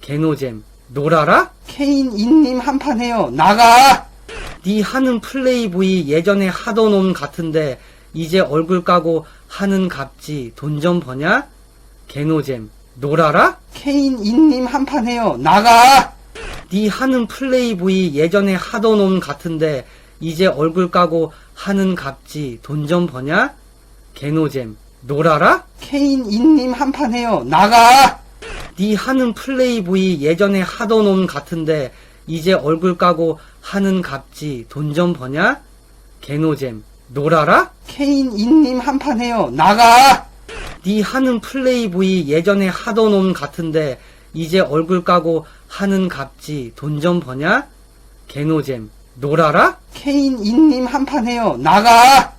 개노잼 놀아라? 케인 인님 한판 해요. 나가! 네 하는 플레이보이 예전에 하던 놈 같은데 이제 얼굴 까고 하는 갑지 돈 좀 버냐? 개노잼 놀아라? 케인 인님 한판 해요. 나가! 네 하는 플레이보이 예전에 하던 놈 같은데 이제 얼굴 까고 하는 갑지 돈 좀 버냐? 개노잼 놀아라? 케인 인님 한판 해요. 나가! 네 하는 플레이보이 예전에 하던 놈 같은데 이제 얼굴 까고 하는 갑지 돈 좀 버냐? 개노잼 놀아라? 케인 인님 한판 해요. 나가! 네 하는 플레이보이 예전에 하던 놈 같은데 이제 얼굴 까고 하는 갑지 돈 좀 버냐? 개노잼 놀아라? 케인 인님 한판 해요. 나가!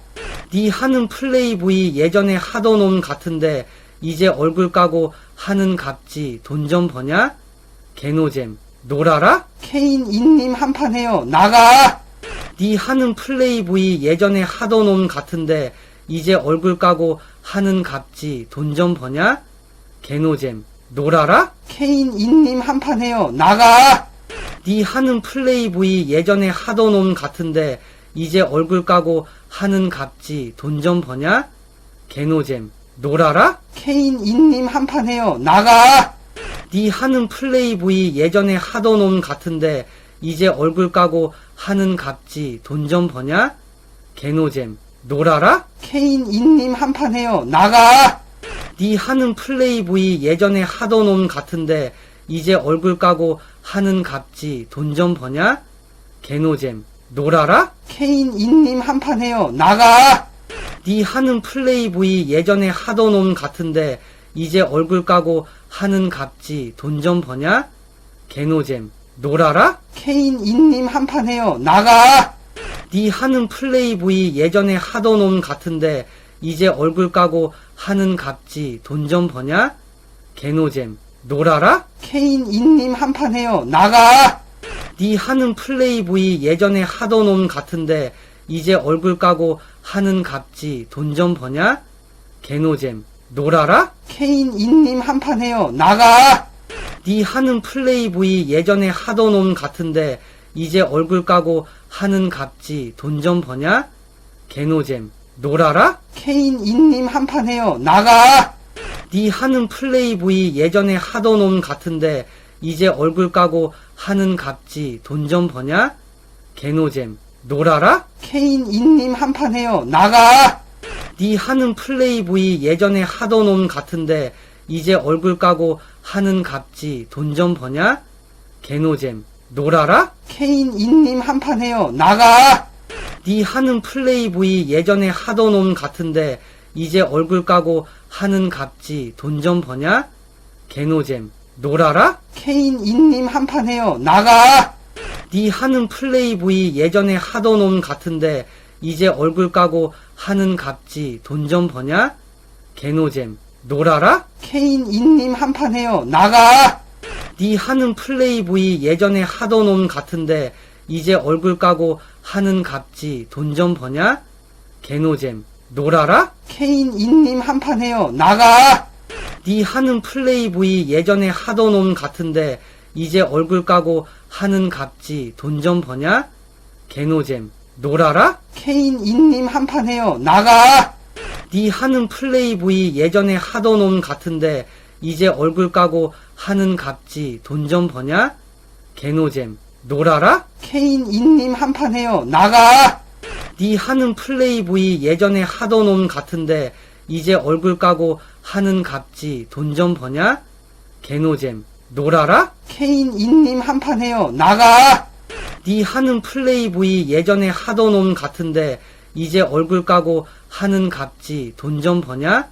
네 하는 플레이보이 예전에 하던 놈 같은데 이제 얼굴 까고 하는 갑지 돈 좀 버냐? 개노잼 놀아라? 케인 인님 한판 해요. 나가! 네 하는 플레이보이 예전에 하던 놈 같은데 이제 얼굴 까고 하는 갑지 돈 좀 버냐? 개노잼 놀아라? 케인 인님 한판 해요. 나가! 네 하는 플레이보이 예전에 하던 놈 같은데 이제 얼굴 까고 하는 갑지 돈 좀 버냐? 개노잼 놀아라? 케인 인님 한판 해요. 나가! 네 하는 플레이보이 예전에 하던 놈 같은데 이제 얼굴 까고 하는 갑지 돈 좀 버냐? 개노잼 놀아라? 케인 인님 한판 해요. 나가! 네 하는 플레이보이 예전에 하던 놈 같은데 이제 얼굴 까고 하는 갑지 돈 좀 버냐? 개노잼 놀아라? 케인 인님 한판 해요. 나가! 네 하는 플레이보이 예전에 하던 놈 같은데 이제 얼굴 까고 하는 갑지 돈 좀 버냐? 개노잼 놀아라? 케인 인님 한판 해요. 나가! 네 하는 플레이보이 예전에 하던 놈 같은데 이제 얼굴 까고 하는 갑지 돈 좀 버냐? 개노잼 놀아라? 케인 인님 한판 해요. 나가! 네 하는 플레이보이 예전에 하던 놈 같은데 이제 얼굴 까고 하는 갑지 돈 좀 버냐? 개노잼 놀아라? 케인 인님 한판 해요. 나가! 네 하는 플레이보이 예전에 하던 놈 같은데 이제 얼굴 까고 하는 갑지 돈 좀 버냐? 개노잼 놀아라? 케인 인님 한판 해요. 나가! 네 하는 플레이보이 예전에 하던 놈 같은데 이제 얼굴 까고 하는 갑지 돈 좀 버냐? 개노잼 놀아라? 케인 인님 한판 해요. 나가! 네 하는 플레이보이 예전에 하던 놈 같은데 이제 얼굴 까고 하는 갑지 돈 좀 버냐? 개노잼 놀아라? 케인 인님 한판 해요. 나가! 네 하는 플레이보이 예전에 하던 놈 같은데 이제 얼굴 까고 하는 갑지 돈 좀 버냐? 개노잼 놀아라? 케인 인님 한판 해요. 나가! 네 하는 플레이보이 예전에 하던 놈 같은데 이제 얼굴 까고 하는 갑지 돈 좀 버냐? 개노잼 놀아라? 케인 인님 한판 해요. 나가! 네 하는 플레이보이 예전에 하던 놈 같은데 이제 얼굴 까고 하는 갑지 돈 좀 버냐? 개노잼 놀아라? 케인 인님 한판 해요. 나가! 네 하는 플레이보이 예전에 하던 놈 같은데 이제 얼굴 까고 하는 갑지 돈 좀 버냐? 개노잼 놀아라? 케인 인님 한판 해요. 나가! 네 하는 플레이보이 예전에 하던 놈 같은데 이제 얼굴 까고 하는 갑지 돈 좀 버냐? 개노잼 놀아라? 케인 인님 한판 해요. 나가! 네 하는 플레이보이 예전에 하던 놈 같은데 이제 얼굴 까고 하는 갑지 돈 좀 버냐? 개노잼 놀아라? 케인 인님 한판 해요. 나가! 네 하는 플레이보이 예전에 하던 놈 같은데 이제 얼굴 까고 하는 갑지 돈 좀 버냐?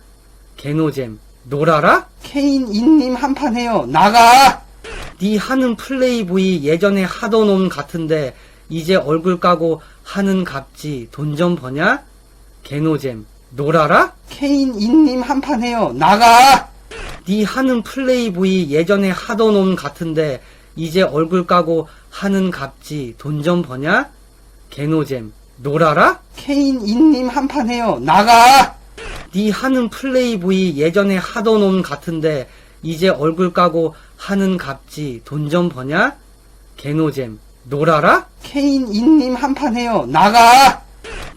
개노잼 놀아라? 케인 인님 한판 해요. 나가! 네 하는 플레이보이 예전에 하던 놈 같은데 이제 얼굴 까고 하는 갑지 돈 좀 버냐? 개노잼 놀아라? 케인 인님 한판 해요. 나가! 네 하는 플레이보이 예전에 하던 놈 같은데 이제 얼굴 까고 하는 갑지 돈 좀 버냐? 개노잼 놀아라? 케인 인님 한판 해요. 나가! 네 하는 플레이보이 예전에 하던 놈 같은데 이제 얼굴 까고 하는 갑지 돈 좀 버냐? 개노잼 놀아라? 케인 인님 한판 해요. 나가!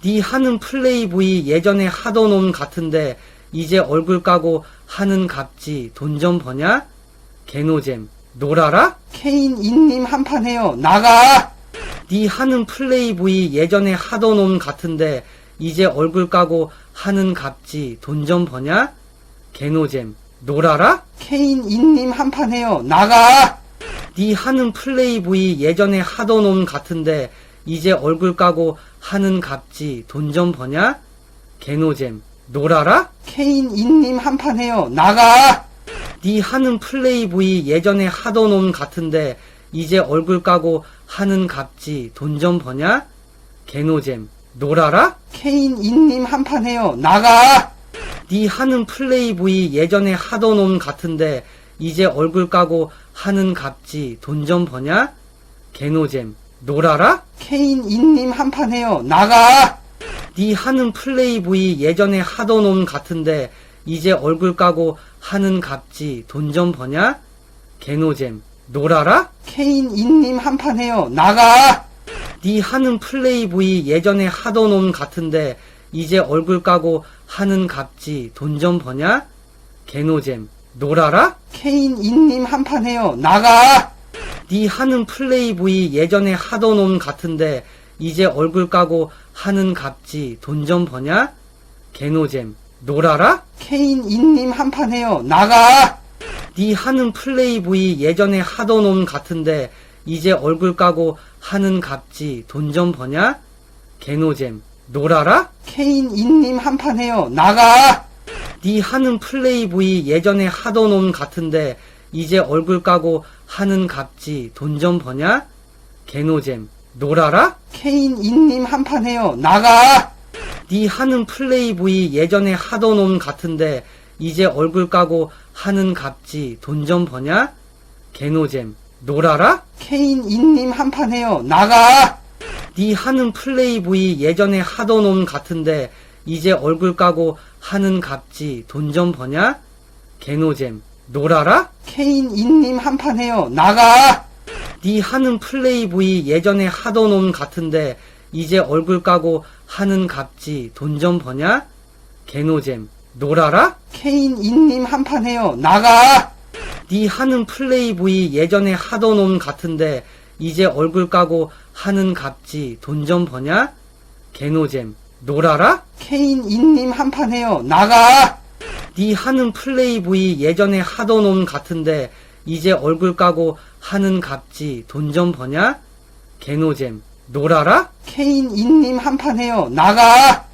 네 하는 플레이보이 예전에 하던 놈 같은데 이제 얼굴 까고 하는 갑지 돈 좀 버냐? 개노잼 놀아라? 케인 인님 한판 해요. 나가! 네 하는 플레이보이 예전에 하던 놈 같은데 이제 얼굴 까고 하는 갑지 돈 좀 버냐? 개노잼 놀아라? 케인 인님 한판 해요. 나가! 네 하는 플레이보이 예전에 하던 놈 같은데 이제 얼굴 까고 하는 갑지 돈 좀 버냐? 개노잼 놀아라? 케인 인님 한판 해요. 나가! 네 하는 플레이보이 예전에 하던 놈 같은데 이제 얼굴 까고 하는 갑지 돈 좀 버냐? 개노잼 놀아라? 케인 인님 한판 해요. 나가! 네 하는 플레이보이 예전에 하던 놈 같은데 이제 얼굴 까고 하는 갑지 돈 좀 버냐? 개노잼 놀아라? 케인 인님 한판 해요. 나가! 네 하는 플레이보이 예전에 하던 놈 같은데 이제 얼굴 까고 하는 갑지 돈 좀 버냐? 개노잼 놀아라? 케인 인님 한판 해요. 나가! 네 하는 플레이보이 예전에 하던 놈 같은데 이제 얼굴 까고 하는 갑지 돈 좀 버냐? 개노잼 놀아라? 케인 인님 한판 해요. 나가! 네 하는 플레이보이 예전에 하던 놈 같은데 이제 얼굴 까고 하는 갑지 돈 좀 버냐? 개노잼 놀아라? 케인 인님 한판 해요. 나가! 네 하는 플레이보이 예전에 하던 놈 같은데 이제 얼굴 까고 하는 갑지 돈 좀 버냐? 개노잼 놀아라? 케인 인님 한판 해요. 나가! 네 하는 플레이보이 예전에 하던 놈 같은데 이제 얼굴 까고 하는 갑지 돈 좀 버냐? 개노잼 놀아라? 케인 인님 한판 해요. 나가! 네 하는 플레이보이 예전에 하던 놈 같은데 이제 얼굴 까고 하는 갑지 돈 좀 버냐? 개노잼 놀아라? 케인 인님 한판 해요. 나가! 네 하는 플레이보이 예전에 하던 놈 같은데 이제 얼굴 까고 하는 갑지 돈 좀 버냐? 개노잼 놀아라? 케인 인님 한판 해요. 나가! 네 하는 플레이보이 예전에 하던 놈 같은데 이제 얼굴 까고 하는 갑지 돈 좀 버냐? 개노잼 놀아라? 케인 인님 한판 해요. 나가! 네 하는 플레이보이 예전에 하던 놈 같은데 이제 얼굴 까고 하는 갑지 돈 좀 버냐? 개노잼 놀아라? 케인 인님 한판 해요. 나가! 네 하는 플레이보이 예전에 하던 놈 같은데 이제 얼굴 까고 하는 갑지 돈 좀 버냐? 개노잼 놀아라? 케인 인님 한판 해요. 나가!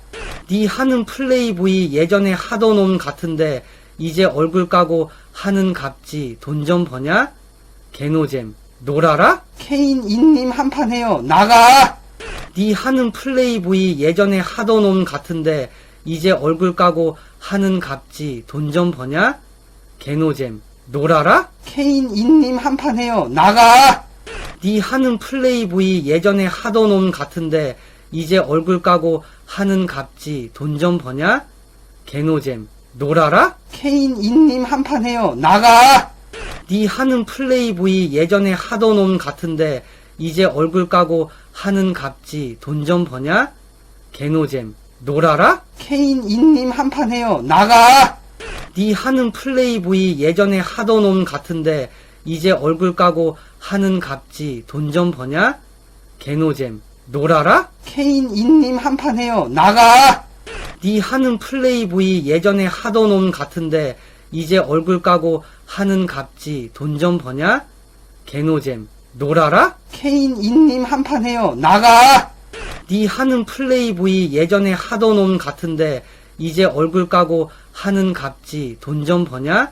네 하는 플레이보이 예전에 하던 놈 같은데 이제 얼굴 까고 하는 갑지 돈 좀 버냐? 개노잼 놀아라? 케인 인님 한판 해요. 나가! 네 하는 플레이보이 예전에 하던 놈 같은데 이제 얼굴 까고 하는 갑지 돈 좀 버냐? 개노잼 놀아라? 케인 인님 한판 해요. 나가! 네 하는 플레이보이 예전에 하던 놈 같은데 이제 얼굴 까고 하는 갑지 돈 좀 버냐? 개노잼 놀아라? 케인 인님 한판 해요. 나가! 네 하는 플레이보이 예전에 하던 놈 같은데 이제 얼굴 까고 하는 갑지 돈 좀 버냐? 개노잼 놀아라? 케인 인님 한판 해요. 나가! 네 하는 플레이보이 예전에 하던 놈 같은데 이제 얼굴 까고 하는 갑지 돈 좀 버냐? 개노잼 놀아라? 케인 인님 한판 해요. 나가! 네 하는 플레이보이 예전에 하던 놈 같은데 이제 얼굴 까고 하는 갑지 돈 좀 버냐? 개노잼 놀아라? 케인 인님 한판 해요. 나가! 네 하는 플레이보이 예전에 하던 놈 같은데 이제 얼굴 까고 하는 갑지 돈 좀 버냐?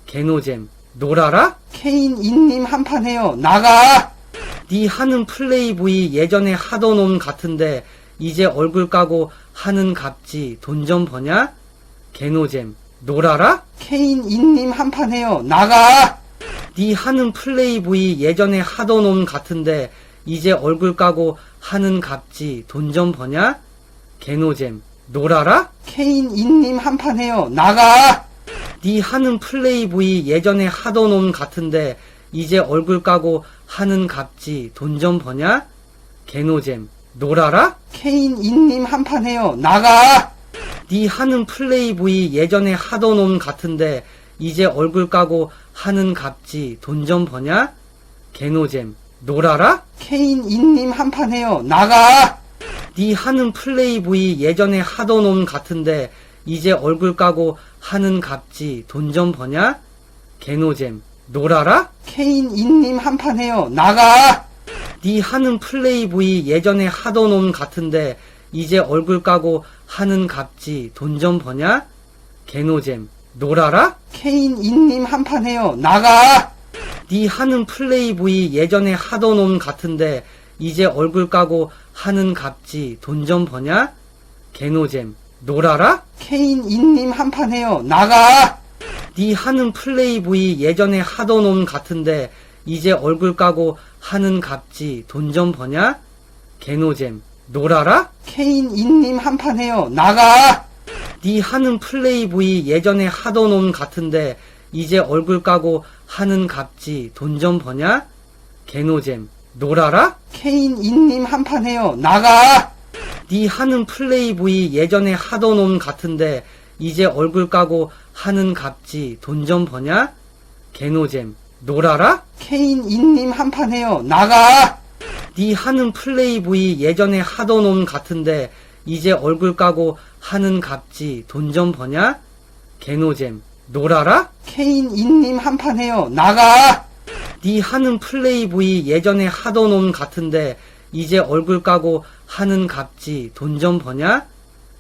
개노잼 놀아라? 케인 인님 한판 해요. 나가! 네 하는 플레이보이 예전에 하던 놈 같은데 이제 얼굴 까고 하는 갑지 돈 좀 버냐? 개노잼 놀아라? 케인 인님 한판 해요. 나가! 네 하는 플레이보이 예전에 하던 놈 같은데 이제 얼굴 까고 하는 갑지 돈 좀 버냐? 개노잼 놀아라? 케인 인님 한판 해요. 나가! 네 하는 플레이보이 예전에 하던 놈 같은데 이제 얼굴 까고 하는 값지 돈 좀 버냐? 개노잼 놀아라? 케인 인님 한판 해요. 나가! 니 하는 플레이보이 예전에 하던 놈 같은데 이제 얼굴 까고 하는 값지 돈 좀 버냐? 개노잼 놀아라? 케인 인님 한판 해요. 나가! 니 하는 플레이보이 예전에 하던 놈 같은데 이제 얼굴 까고 하는 값지 돈 좀 버냐? 개노잼 놀아라? 케인 인님 한판 해요. 나가! 니 하는 플레이보이 예전에 하던 놈 같은데 이제 얼굴 까고 하는 값지 돈 좀 버냐? 개노잼 놀아라? 케인 인님 한판 해요. 나가! 니 하는 플레이보이 예전에 하던 놈 같은데 이제 얼굴 까고 하는 값지 돈 좀 버냐? 개노잼 놀아라? 케인 인님 한판 해요. 나가! 니 하는 플레이보이 예전에 하던 놈 같은데 이제 얼굴 까고 하는 값지 돈 좀 버냐? 개노잼 놀아라? 케인 인님 한판 해요. 나가! 니 하는 플레이보이 예전에 하던 놈 같은데 이제 얼굴 까고 하는 값지 돈 좀 버냐? 개노잼 놀아라? 케인 인님 한판 해요. 나가! 니 하는 플레이보이 예전에 하던 놈 같은데 이제 얼굴 까고 하는 값지 돈 좀 버냐? 개노잼 놀아라? 케인 인님 한판 해요. 나가! 니 하는 플레이보이 예전에 하던 놈 같은데 이제 얼굴 까고 하는 값지 돈 좀 버냐? 개노잼 놀아라? 케인 인님 한판 해요. 나가! 니 하는 플레이보이 예전에 하던 놈 같은데 이제 얼굴 까고 하는 값지 돈 좀 버냐?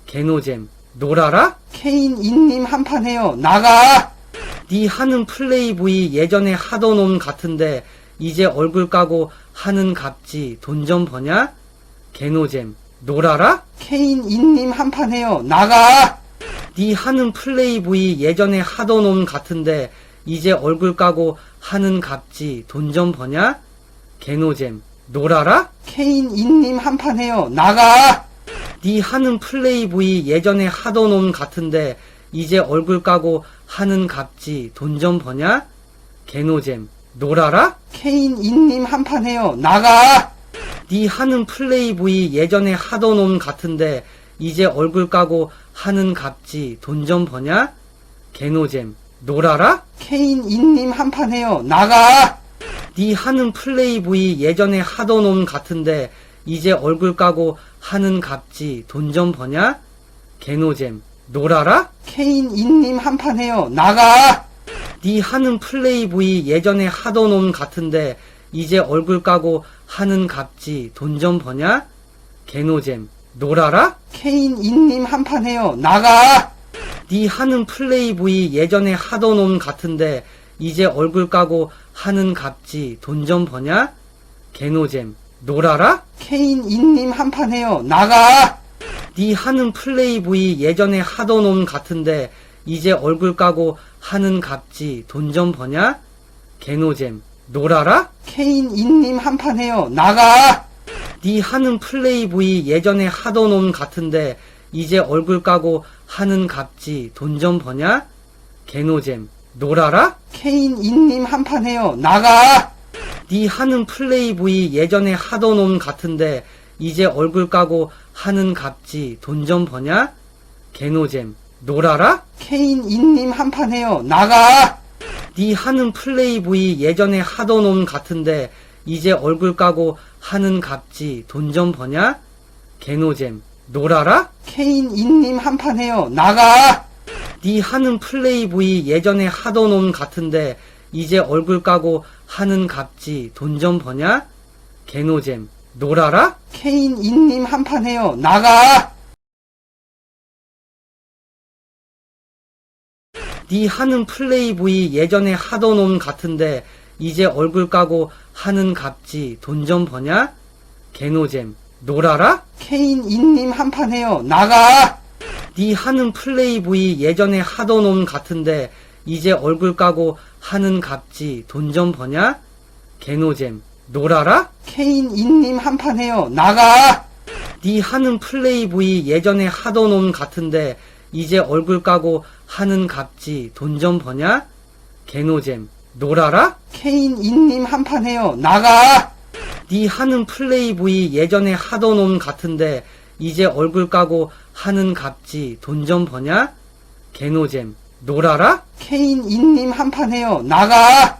개노잼 놀아라? 케인 인님 한판 해요. 나가! 니 하는 플레이보이 예전에 하던 놈 같은데 이제 얼굴 까고 하는 값지 돈 좀 버냐? 개노잼 놀아라? 케인 인님 한판 해요. 나가! 니 하는 플레이보이 예전에 하던 놈 같은데 이제 얼굴 까고 하는 값지 돈 좀 버냐? 개노잼 놀아라? 케인 인님 한판 해요. 나가! 니 하는 플레이보이 예전에 하던 놈 같은데 이제 얼굴 까고 하는 값지 돈 좀 버냐? 개노잼 놀아라? 케인 인님 한판 해요. 나가! 니 하는 플레이보이 예전에 하던 놈 같은데 이제 얼굴 까고 하는 값지 돈 좀 버냐? 개노잼 놀아라? 케인 인님 한판 해요. 나가! 니 하는 플레이보이 예전에 하던 놈 같은데 이제 얼굴 까고 하는 값지 돈 좀 버냐? 개노잼 놀아라? 케인 인님 한판 해요. 나가! 니 하는 플레이보이 예전에 하던 놈 같은데 이제 얼굴 까고 하는 값지 돈 좀 버냐? 개노잼 놀아라? 케인 인님 한판 해요. 나가! 니 하는 플레이보이 예전에 하던 놈 같은데 이제 얼굴 까고 하는 값지 돈 좀 버냐? 개노잼 놀아라? 케인 인님 한판 해요. 나가! 니 하는 플레이보이 예전에 하던 놈 같은데 이제 얼굴 까고 하는 값지 돈 좀 버냐? 개노잼 놀아라? 케인 인님 한판 해요. 나가! 니 하는 플레이보이 예전에 하던 놈 같은데 이제 얼굴 까고 하는 값지 돈 좀 버냐? 개노잼 놀아라? 케인 인님 한판 해요. 나가! 니 하는 플레이보이 예전에 하던 놈 같은데 이제 얼굴 까고 하는 값지 돈 좀 버냐? 개노잼 놀아라? 케인 인님 한판 해요. 나가! 니 하는 플레이보이 예전에 하던 놈 같은데 이제 얼굴 까고 하는 값지 돈 좀 버냐? 개노잼 놀아라? 케인 인님 한판 해요. 나가! 니 하는 플레이보이 예전에 하던 놈 같은데 이제 얼굴 까고 하는 값지 돈 좀 버냐? 개노잼 놀아라? 케인 인님 한판 해요. 나가! 니 하는 플레이보이 예전에 하던 놈 같은데 이제 얼굴 까고 하는 값지 돈 좀 버냐? 개노잼 놀아라? 케인 인님 한판 해요. 나가! 니 하는 플레이보이 예전에 하던 놈 같은데 이제 얼굴 까고 하는 값지 돈 좀 버냐? 개노잼 놀아라? 케인 인님 한판 해요. 나가! 니 하는 플레이보이 예전에 하던 놈 같은데 이제 얼굴 까고 하는 값지 돈 좀 버냐? 개노잼 놀아라? 케인 인님 한판 해요. 나가! 네 하는 플레이보이 예전에 하던 놈 같은데 이제 얼굴 까고 하는 갑지 돈 좀 버냐? 개노잼 놀아라? 케인 인님 한판 해요. 나가!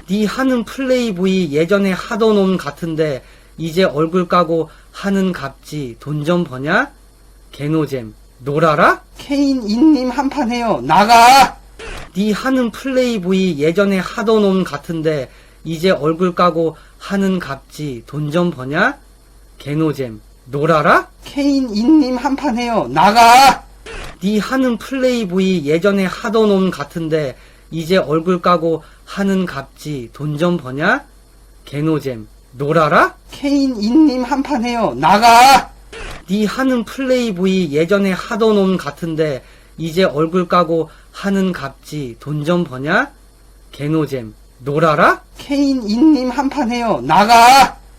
네 하는 플레이보이 예전에 하던 놈 같은데 이제 얼굴 까고 하는 갑지 돈 좀 버냐? 개노잼 놀아라? 케인 인님 한판 해요. 나가! 네 하는 플레이보이 예전에 하던 놈 같은데 이제 얼굴 까고 하는 갑지 돈 좀 버냐? 개노잼 놀아라? 케인 인님 한판 해요. 나가! 네 하는 플레이보이 예전에 하던 놈 같은데 이제 얼굴 까고 하는 갑지 돈 좀 버냐? 개노잼 놀아라? 케인 인님 한판 해요. 나가! 네 하는 플레이보이 예전에 하던 놈 같은데 이제 얼굴 까고 하는 갑지 돈 좀 버냐? 개노잼 놀아라? 케인 인님 한판 해요. 나가!